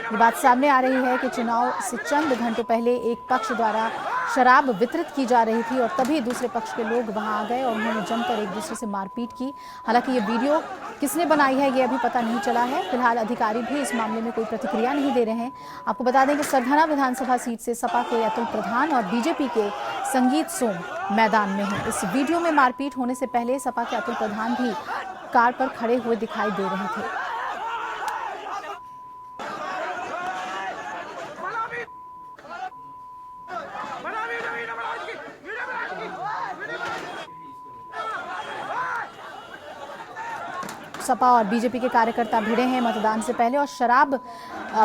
ये बात सामने आ रही है कि चुनाव से चंद घंटों पहले एक पक्ष द्वारा शराब वितरित की जा रही थी और तभी दूसरे पक्ष के लोग वहां आ गए और उन्होंने जमकर एक दूसरे से मारपीट की। हालांकि ये वीडियो किसने बनाई है ये अभी पता नहीं चला है। फिलहाल अधिकारी भी इस मामले में कोई प्रतिक्रिया नहीं दे रहे हैं। आपको बता दें कि सरधना विधानसभा सीट से सपा के अतुल प्रधान और बीजेपी के संगीत सोम मैदान में हैं। इस वीडियो में मारपीट होने से पहले सपा के अतुल प्रधान भी कार पर खड़े हुए दिखाई दे रहे थे। सपा और बीजेपी के कार्यकर्ता भिड़े हैं मतदान से पहले और शराब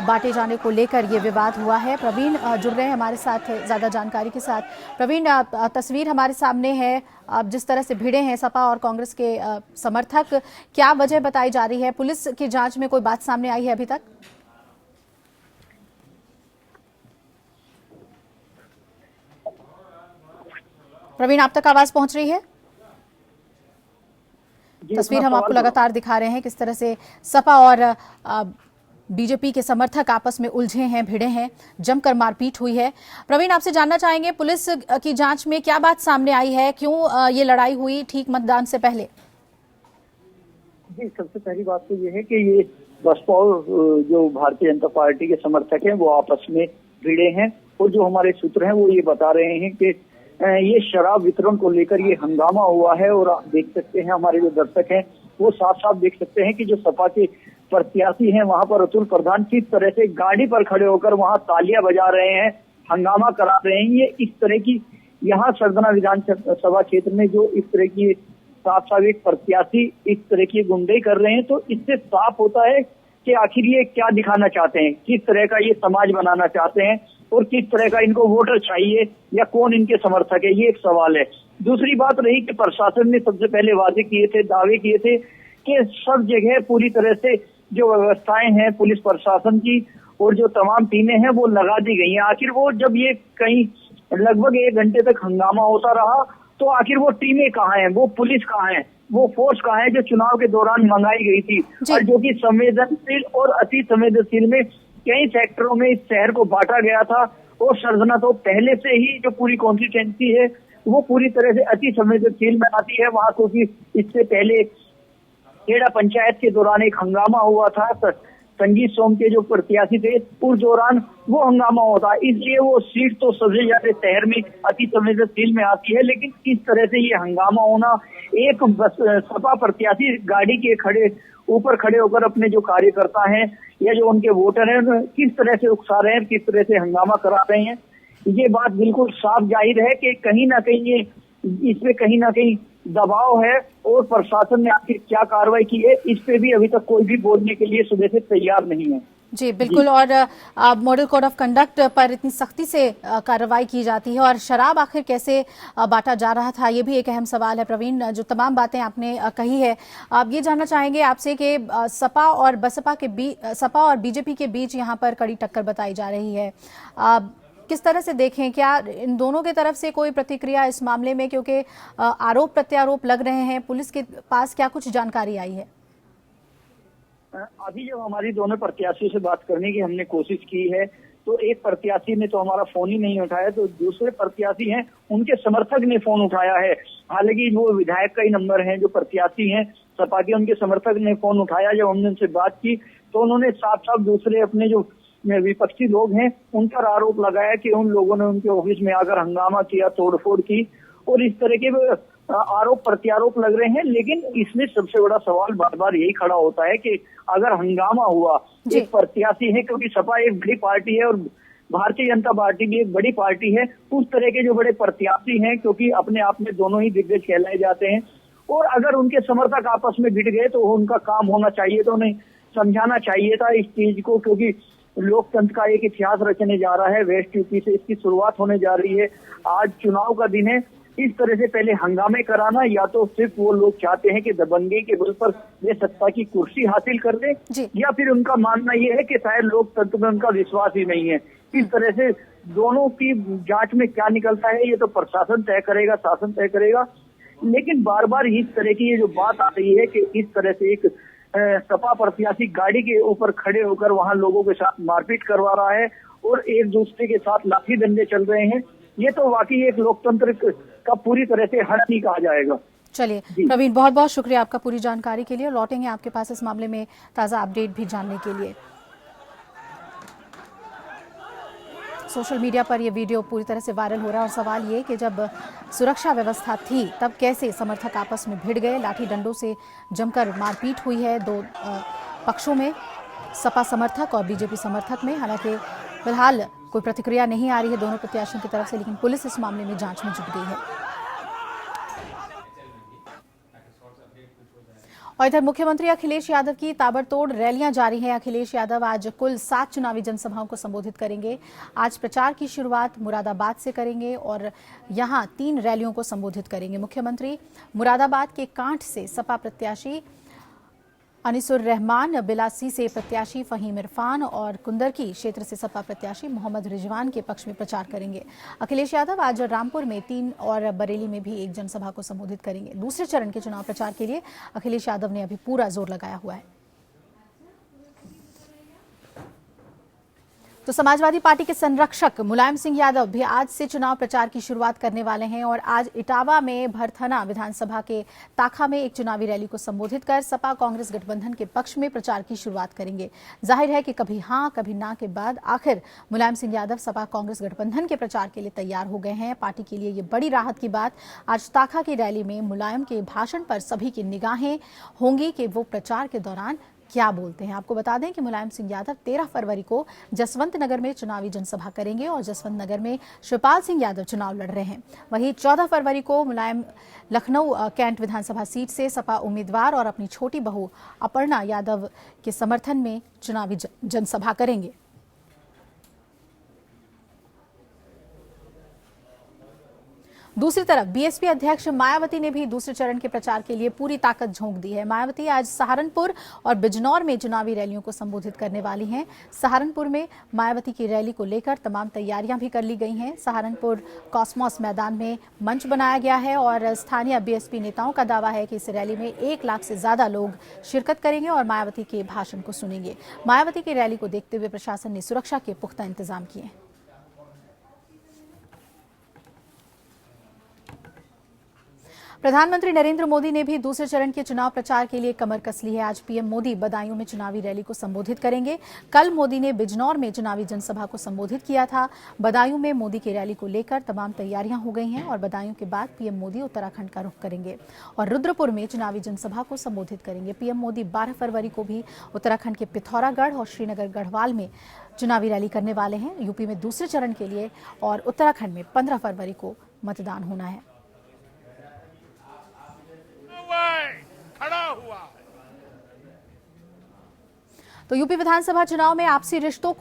बांटे जाने को लेकर ये विवाद हुआ है। प्रवीण जुड़ रहे हैं हमारे साथ ज्यादा जानकारी के साथ। प्रवीण, तस्वीर हमारे सामने है। अब जिस तरह से भिड़े हैं सपा और कांग्रेस के समर्थक, क्या वजह बताई जा रही है? पुलिस की जांच में कोई बात सामने आई है अभी तक? प्रवीण, आप तक आवाज पहुंच रही है? तस्वीर हम आपको लगातार दिखा रहे हैं किस तरह से सपा और बीजेपी के समर्थक आपस में उलझे हैं, भिड़े हैं, जमकर मारपीट हुई है। प्रवीण, आपसे जानना चाहेंगे पुलिस की जांच में क्या बात सामने आई है, क्यों ये लड़ाई हुई ठीक मतदान से पहले? जी, सबसे पहली बात तो ये है कि ये बसपा और जो भारतीय जनता पार्टी के समर्थक हैं वो आपस में भिड़े हैं और जो हमारे सूत्र हैं वो ये बता रहे हैं कि ये शराब वितरण को लेकर ये हंगामा हुआ है। और आप देख सकते हैं, हमारे जो दर्शक हैं वो साफ साफ देख सकते हैं कि जो सपा के प्रत्याशी हैं वहां पर अतुल प्रधान किस तरह से गाड़ी पर खड़े होकर वहां तालियां बजा रहे हैं, हंगामा करा रहे हैं। ये इस तरह की यहाँ सरधना विधानसभा क्षेत्र में जो इस तरह की साफ साफ एक प्रत्याशी इस तरह की गुंडे कर रहे हैं, तो इससे साफ होता है कि आखिर ये क्या दिखाना चाहते हैं, किस तरह का ये समाज बनाना चाहते हैं और किस तरह का इनको वोटर चाहिए या कौन इनके समर्थक है, ये एक सवाल है। दूसरी बात रही कि प्रशासन ने सबसे पहले वादे किए थे, दावे किए थे कि सब जगह पूरी तरह से जो व्यवस्थाएं हैं पुलिस प्रशासन की और जो तमाम टीमें हैं वो लगा दी गई हैं। आखिर वो जब ये कहीं लगभग 1 घंटे तक हंगामा होता रहा तो आखिर वो टीमें कहाँ हैं, वो पुलिस कहाँ है, वो फोर्स कहाँ है जो चुनाव के दौरान मंगाई गई थी और जो कि संवेदनशील और अति संवेदनशील में कई सेक्टरों में इस शहर को बांटा गया था। और सरधना तो पहले से ही जो पूरी कॉन्स्टिट्यूएंसी है वो पूरी तरह से अति संवेदनशील में आती है। वहां क्योंकि इससे पहले खेड़ा पंचायत के दौरान एक हंगामा हुआ था, संगीत सोम के जो प्रत्याशी थे उस दौरान वो हंगामा होता है, इसलिए वो सीट तो सबसे ज्यादा शहर में अति संवेदनशील में आती है। लेकिन इस तरह से ये हंगामा होना, एक सपा प्रत्याशी गाड़ी के ऊपर खड़े होकर अपने जो कार्यकर्ता हैं या जो उनके वोटर हैं किस तरह से उकसा रहे हैं, किस तरह से हंगामा करा रहे हैं, ये बात बिल्कुल साफ जाहिर है कि कहीं ना कहीं ये इसमें कहीं ना कहीं दबाव है। और प्रशासन ने आखिर क्या कार्रवाई की है इस पे भी अभी तक कोई भी बोलने के लिए सुबह से तैयार नहीं है। जी बिल्कुल। और मॉडल कोड ऑफ कंडक्ट पर इतनी सख्ती से कार्रवाई की जाती है और शराब आखिर कैसे बांटा जा रहा था, ये भी एक अहम सवाल है। प्रवीण, जो तमाम बातें आपने कही है, आप ये जानना चाहेंगे आपसे कि सपा और बीजेपी के बीच यहाँ पर कड़ी टक्कर बताई जा रही है, किस तरह से देखें? क्या इन दोनों की तरफ से कोई प्रतिक्रिया इस मामले में, क्योंकि आरोप प्रत्यारोप लग रहे हैं, पुलिस के पास क्या कुछ जानकारी आई है? अभी जब हमारी दोनों प्रत्याशियों से बात करने की हमने कोशिश की है तो एक प्रत्याशी ने तो हमारा फोन ही नहीं उठाया, तो दूसरे प्रत्याशी हैं उनके समर्थक ने फोन उठाया है। हालांकि वो विधायक का ही नंबर है, जो प्रत्याशी हैं सपा के, उनके समर्थक ने फोन उठाया। जब हमने उनसे बात की तो उन्होंने साफ साफ दूसरे अपने जो विपक्षी लोग हैं उन पर आरोप लगाया कि उन लोगों ने उनके ऑफिस में आकर हंगामा किया, तोड़फोड़ की और इस तरह के आरोप प्रत्यारोप लग रहे हैं। लेकिन इसमें सबसे बड़ा सवाल बार बार यही खड़ा होता है कि अगर हंगामा हुआ, एक प्रत्याशी है, क्योंकि सपा एक बड़ी पार्टी है और भारतीय जनता पार्टी भी एक बड़ी पार्टी है, उस तरह के जो बड़े प्रत्याशी हैं, क्योंकि अपने आप में दोनों ही दिग्गज कहलाए जाते हैं, और अगर उनके समर्थक आपस में भिड़ गए तो उनका काम होना चाहिए, तो उन्हें समझाना चाहिए था इस चीज को, क्योंकि लोकतंत्र का एक इतिहास रचने जा रहा है। वेस्ट यूपी से इसकी शुरुआत होने जा रही है। आज चुनाव का दिन है। इस तरह से पहले हंगामे कराना, या तो सिर्फ वो लोग चाहते हैं कि दबंगे के बल पर वे सत्ता की कुर्सी हासिल कर दे, या फिर उनका मानना ये है कि शायद लोकतंत्र में उनका विश्वास ही नहीं है। इस तरह से दोनों की जांच में क्या निकलता है ये तो प्रशासन तय करेगा, शासन तय करेगा। लेकिन बार बार इस तरह की ये जो बात आ रही है कि इस तरह से एक सपा प्रत्याशी गाड़ी के ऊपर खड़े होकर वहां लोगों के साथ मारपीट करवा रहा है और एक दूसरे के साथ लाठी डंडे चल रहे हैं, ये तो वाकई एक लोकतंत्र का पूरी तरह से हनन कहा जाएगा। चलिए प्रवीण, बहुत बहुत शुक्रिया आपका पूरी जानकारी के लिए। लौटेंगे आपके पास इस मामले में ताजा अपडेट भी जानने के लिए। सोशल मीडिया पर यह वीडियो पूरी तरह से वायरल हो रहा है और सवाल ये कि जब सुरक्षा व्यवस्था थी तब कैसे समर्थक आपस में भिड़ गए। लाठी डंडों से जमकर मारपीट हुई है दो पक्षों में, सपा समर्थक और बीजेपी समर्थक में। हालांकि फिलहाल कोई प्रतिक्रिया नहीं आ रही है दोनों प्रत्याशियों की तरफ से, लेकिन पुलिस इस मामले में जांच में जुट गई है। और इधर मुख्यमंत्री अखिलेश यादव की ताबड़तोड़ रैलियां जारी हैं। अखिलेश यादव आज कुल 7 चुनावी जनसभाओं को संबोधित करेंगे। आज प्रचार की शुरुआत मुरादाबाद से करेंगे और यहां 3 रैलियों को संबोधित करेंगे। मुख्यमंत्री मुरादाबाद के कांठ से सपा प्रत्याशी अनिसुर रहमान, बिलासी से प्रत्याशी फहीम इरफान और कुंदरकी क्षेत्र से सपा प्रत्याशी मोहम्मद रिजवान के पक्ष में प्रचार करेंगे। अखिलेश यादव आज रामपुर में 3 और बरेली में भी एक जनसभा को संबोधित करेंगे। दूसरे चरण के चुनाव प्रचार के लिए अखिलेश यादव ने अभी पूरा जोर लगाया हुआ है। तो समाजवादी पार्टी के संरक्षक मुलायम सिंह यादव भी आज से चुनाव प्रचार की शुरुआत करने वाले हैं और आज इटावा में भरथना विधानसभा के ताखा में एक चुनावी रैली को संबोधित कर सपा कांग्रेस गठबंधन के पक्ष में प्रचार की शुरुआत करेंगे। जाहिर है कि कभी हां कभी ना के बाद आखिर मुलायम सिंह यादव सपा कांग्रेस गठबंधन के प्रचार के लिए तैयार हो गए हैं। पार्टी के लिए ये बड़ी राहत की बात आज ताखा की रैली में मुलायम के भाषण पर सभी की निगाहें होंगी कि वो प्रचार के दौरान क्या बोलते हैं। आपको बता दें कि मुलायम सिंह यादव 13 फरवरी को जसवंत नगर में चुनावी जनसभा करेंगे और जसवंत नगर में शिवपाल सिंह यादव चुनाव लड़ रहे हैं। वहीं 14 फरवरी को मुलायम लखनऊ कैंट विधानसभा सीट से सपा उम्मीदवार और अपनी छोटी बहू अपर्णा यादव के समर्थन में चुनावी जनसभा करेंगे। दूसरी तरफ बीएसपी अध्यक्ष मायावती ने भी दूसरे चरण के प्रचार के लिए पूरी ताकत झोंक दी है। मायावती आज सहारनपुर और बिजनौर में चुनावी रैलियों को संबोधित करने वाली हैं। सहारनपुर में मायावती की रैली को लेकर तमाम तैयारियां भी कर ली गई हैं। सहारनपुर कॉस्मोस मैदान में मंच बनाया गया है और स्थानीय बीएसपी नेताओं का दावा है कि इस रैली में 1 लाख से ज्यादा लोग शिरकत करेंगे और मायावती के भाषण को सुनेंगे। मायावती की रैली को देखते हुए प्रशासन ने सुरक्षा के पुख्ता इंतजाम किए हैं। प्रधानमंत्री नरेंद्र मोदी ने भी दूसरे चरण के चुनाव प्रचार के लिए कमर कस ली है। आज पीएम मोदी बदायूं में चुनावी रैली को संबोधित करेंगे। कल मोदी ने बिजनौर में चुनावी जनसभा को संबोधित किया था। बदायूं में मोदी की रैली को लेकर तमाम तैयारियां हो गई हैं और बदायूं के बाद पीएम मोदी उत्तराखंड का रुख करेंगे और रुद्रपुर में चुनावी जनसभा को संबोधित करेंगे। पीएम मोदी 12 फरवरी को भी उत्तराखंड के पिथौरागढ़ और श्रीनगर गढ़वाल में चुनावी रैली करने वाले हैं। यूपी में दूसरे चरण के लिए और उत्तराखंड में 15 फरवरी को मतदान होना है। खड़ा हुआ है। तो यूपी विधानसभा चुनाव में आपसी रिश्तों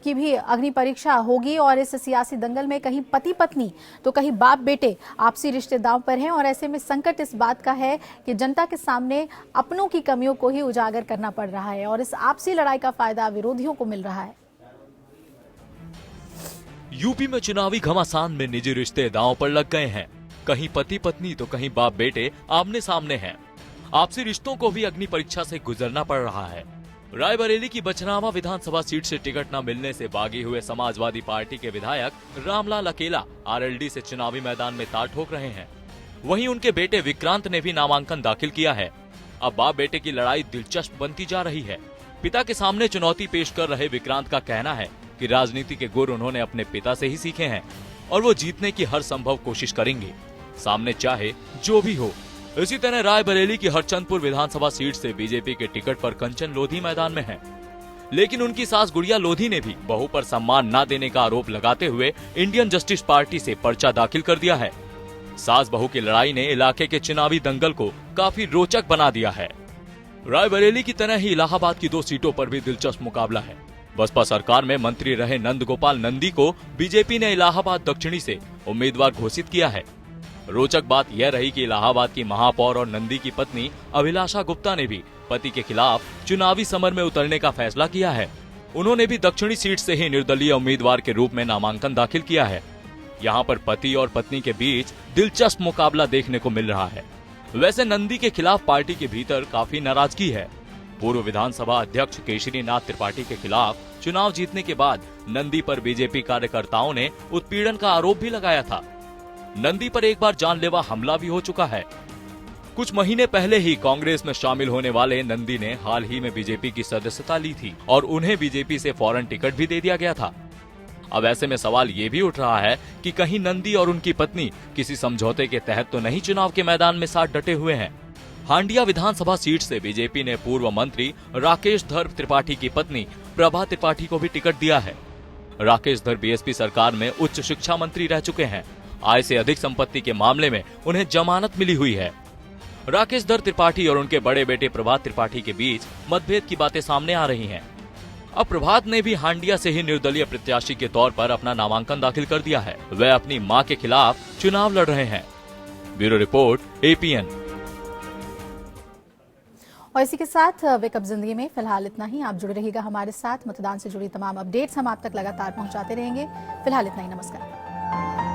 की भी अग्नि परीक्षा होगी और इस सियासी दंगल में कहीं पति पत्नी तो कहीं बाप बेटे आपसी रिश्ते दांव पर हैं और ऐसे में संकट इस बात का है कि जनता के सामने अपनों की कमियों को ही उजागर करना पड़ रहा है और इस आपसी लड़ाई का फायदा विरोधियों को मिल रहा है। यूपी में चुनावी घमासान में निजी रिश्ते दांव पर लग गए हैं। कहीं पति पत्नी तो कहीं बाप बेटे आमने सामने हैं। आपसी रिश्तों को भी अग्नि परीक्षा से गुजरना पड़ रहा है। रायबरेली की बचनावा विधानसभा सीट से टिकट न मिलने से बागी हुए समाजवादी पार्टी के विधायक रामलाल अकेला आरएलडी से चुनावी मैदान में ताल ठोक रहे हैं। वहीं उनके बेटे विक्रांत ने भी नामांकन दाखिल किया है। अब बाप बेटे की लड़ाई दिलचस्प बनती जा रही है। पिता के सामने चुनौती पेश कर रहे विक्रांत का कहना है कि राजनीति के गुर उन्होंने अपने पिता से ही सीखे हैं और वो जीतने की हर संभव कोशिश करेंगे, सामने चाहे जो भी हो। इसी तरह रायबरेली की हरचंदपुर विधानसभा सीट से बीजेपी के टिकट पर कंचन लोधी मैदान में हैं। लेकिन उनकी सास गुड़िया लोधी ने भी बहू पर सम्मान न देने का आरोप लगाते हुए इंडियन जस्टिस पार्टी से पर्चा दाखिल कर दिया है। सास बहू की लड़ाई ने इलाके के चुनावी दंगल को काफी रोचक बना दिया है। रायबरेली की तरह ही इलाहाबाद की 2 सीटों पर भी दिलचस्प मुकाबला है। बसपा सरकार में मंत्री रहे नंद गोपाल नंदी को बीजेपी ने इलाहाबाद दक्षिणी से उम्मीदवार घोषित किया है। रोचक बात यह रही कि इलाहाबाद की महापौर और नंदी की पत्नी अभिलाषा गुप्ता ने भी पति के खिलाफ चुनावी समर में उतरने का फैसला किया है। उन्होंने भी दक्षिणी सीट से ही निर्दलीय उम्मीदवार के रूप में नामांकन दाखिल किया है। यहाँ पर पति और पत्नी के बीच दिलचस्प मुकाबला देखने को मिल रहा है। वैसे नंदी के खिलाफ पार्टी के भीतर काफी नाराजगी है। पूर्व विधानसभा अध्यक्ष केशरी नाथ त्रिपाठी के खिलाफ चुनाव जीतने के बाद नंदी पर बीजेपी कार्यकर्ताओं ने उत्पीड़न का आरोप भी लगाया था। नंदी पर एक बार जानलेवा हमला भी हो चुका है। कुछ महीने पहले ही कांग्रेस में शामिल होने वाले नंदी ने हाल ही में बीजेपी की सदस्यता ली थी और उन्हें बीजेपी से फौरन टिकट भी दे दिया गया था। अब ऐसे में सवाल ये भी उठ रहा है कि कहीं नंदी और उनकी पत्नी किसी समझौते के तहत तो नहीं चुनाव के मैदान में साथ डटे हुए हैं। हांडिया विधानसभा सीट से बीजेपी ने पूर्व मंत्री राकेश धर त्रिपाठी की पत्नी प्रभा त्रिपाठी को भी टिकट दिया है। राकेश धर बीएसपी सरकार में उच्च शिक्षा मंत्री रह चुके हैं। आय से अधिक संपत्ति के मामले में उन्हें जमानत मिली हुई है। राकेश धर त्रिपाठी और उनके बड़े बेटे प्रभात त्रिपाठी के बीच मतभेद की बातें सामने आ रही हैं। अब प्रभात ने भी हांडिया से ही निर्दलीय प्रत्याशी के तौर पर अपना नामांकन दाखिल कर दिया है। वह अपनी मां के खिलाफ चुनाव लड़ रहे हैं। Bureau report, APN। और इसी के साथ वेकअप जिंदगी में फिलहाल इतना ही। आप जुड़े रहिएगा हमारे साथ। मतदान से जुड़ी तमाम अपडेट्स हम आप तक लगातार पहुंचाते रहेंगे। फिलहाल इतना ही। नमस्कार।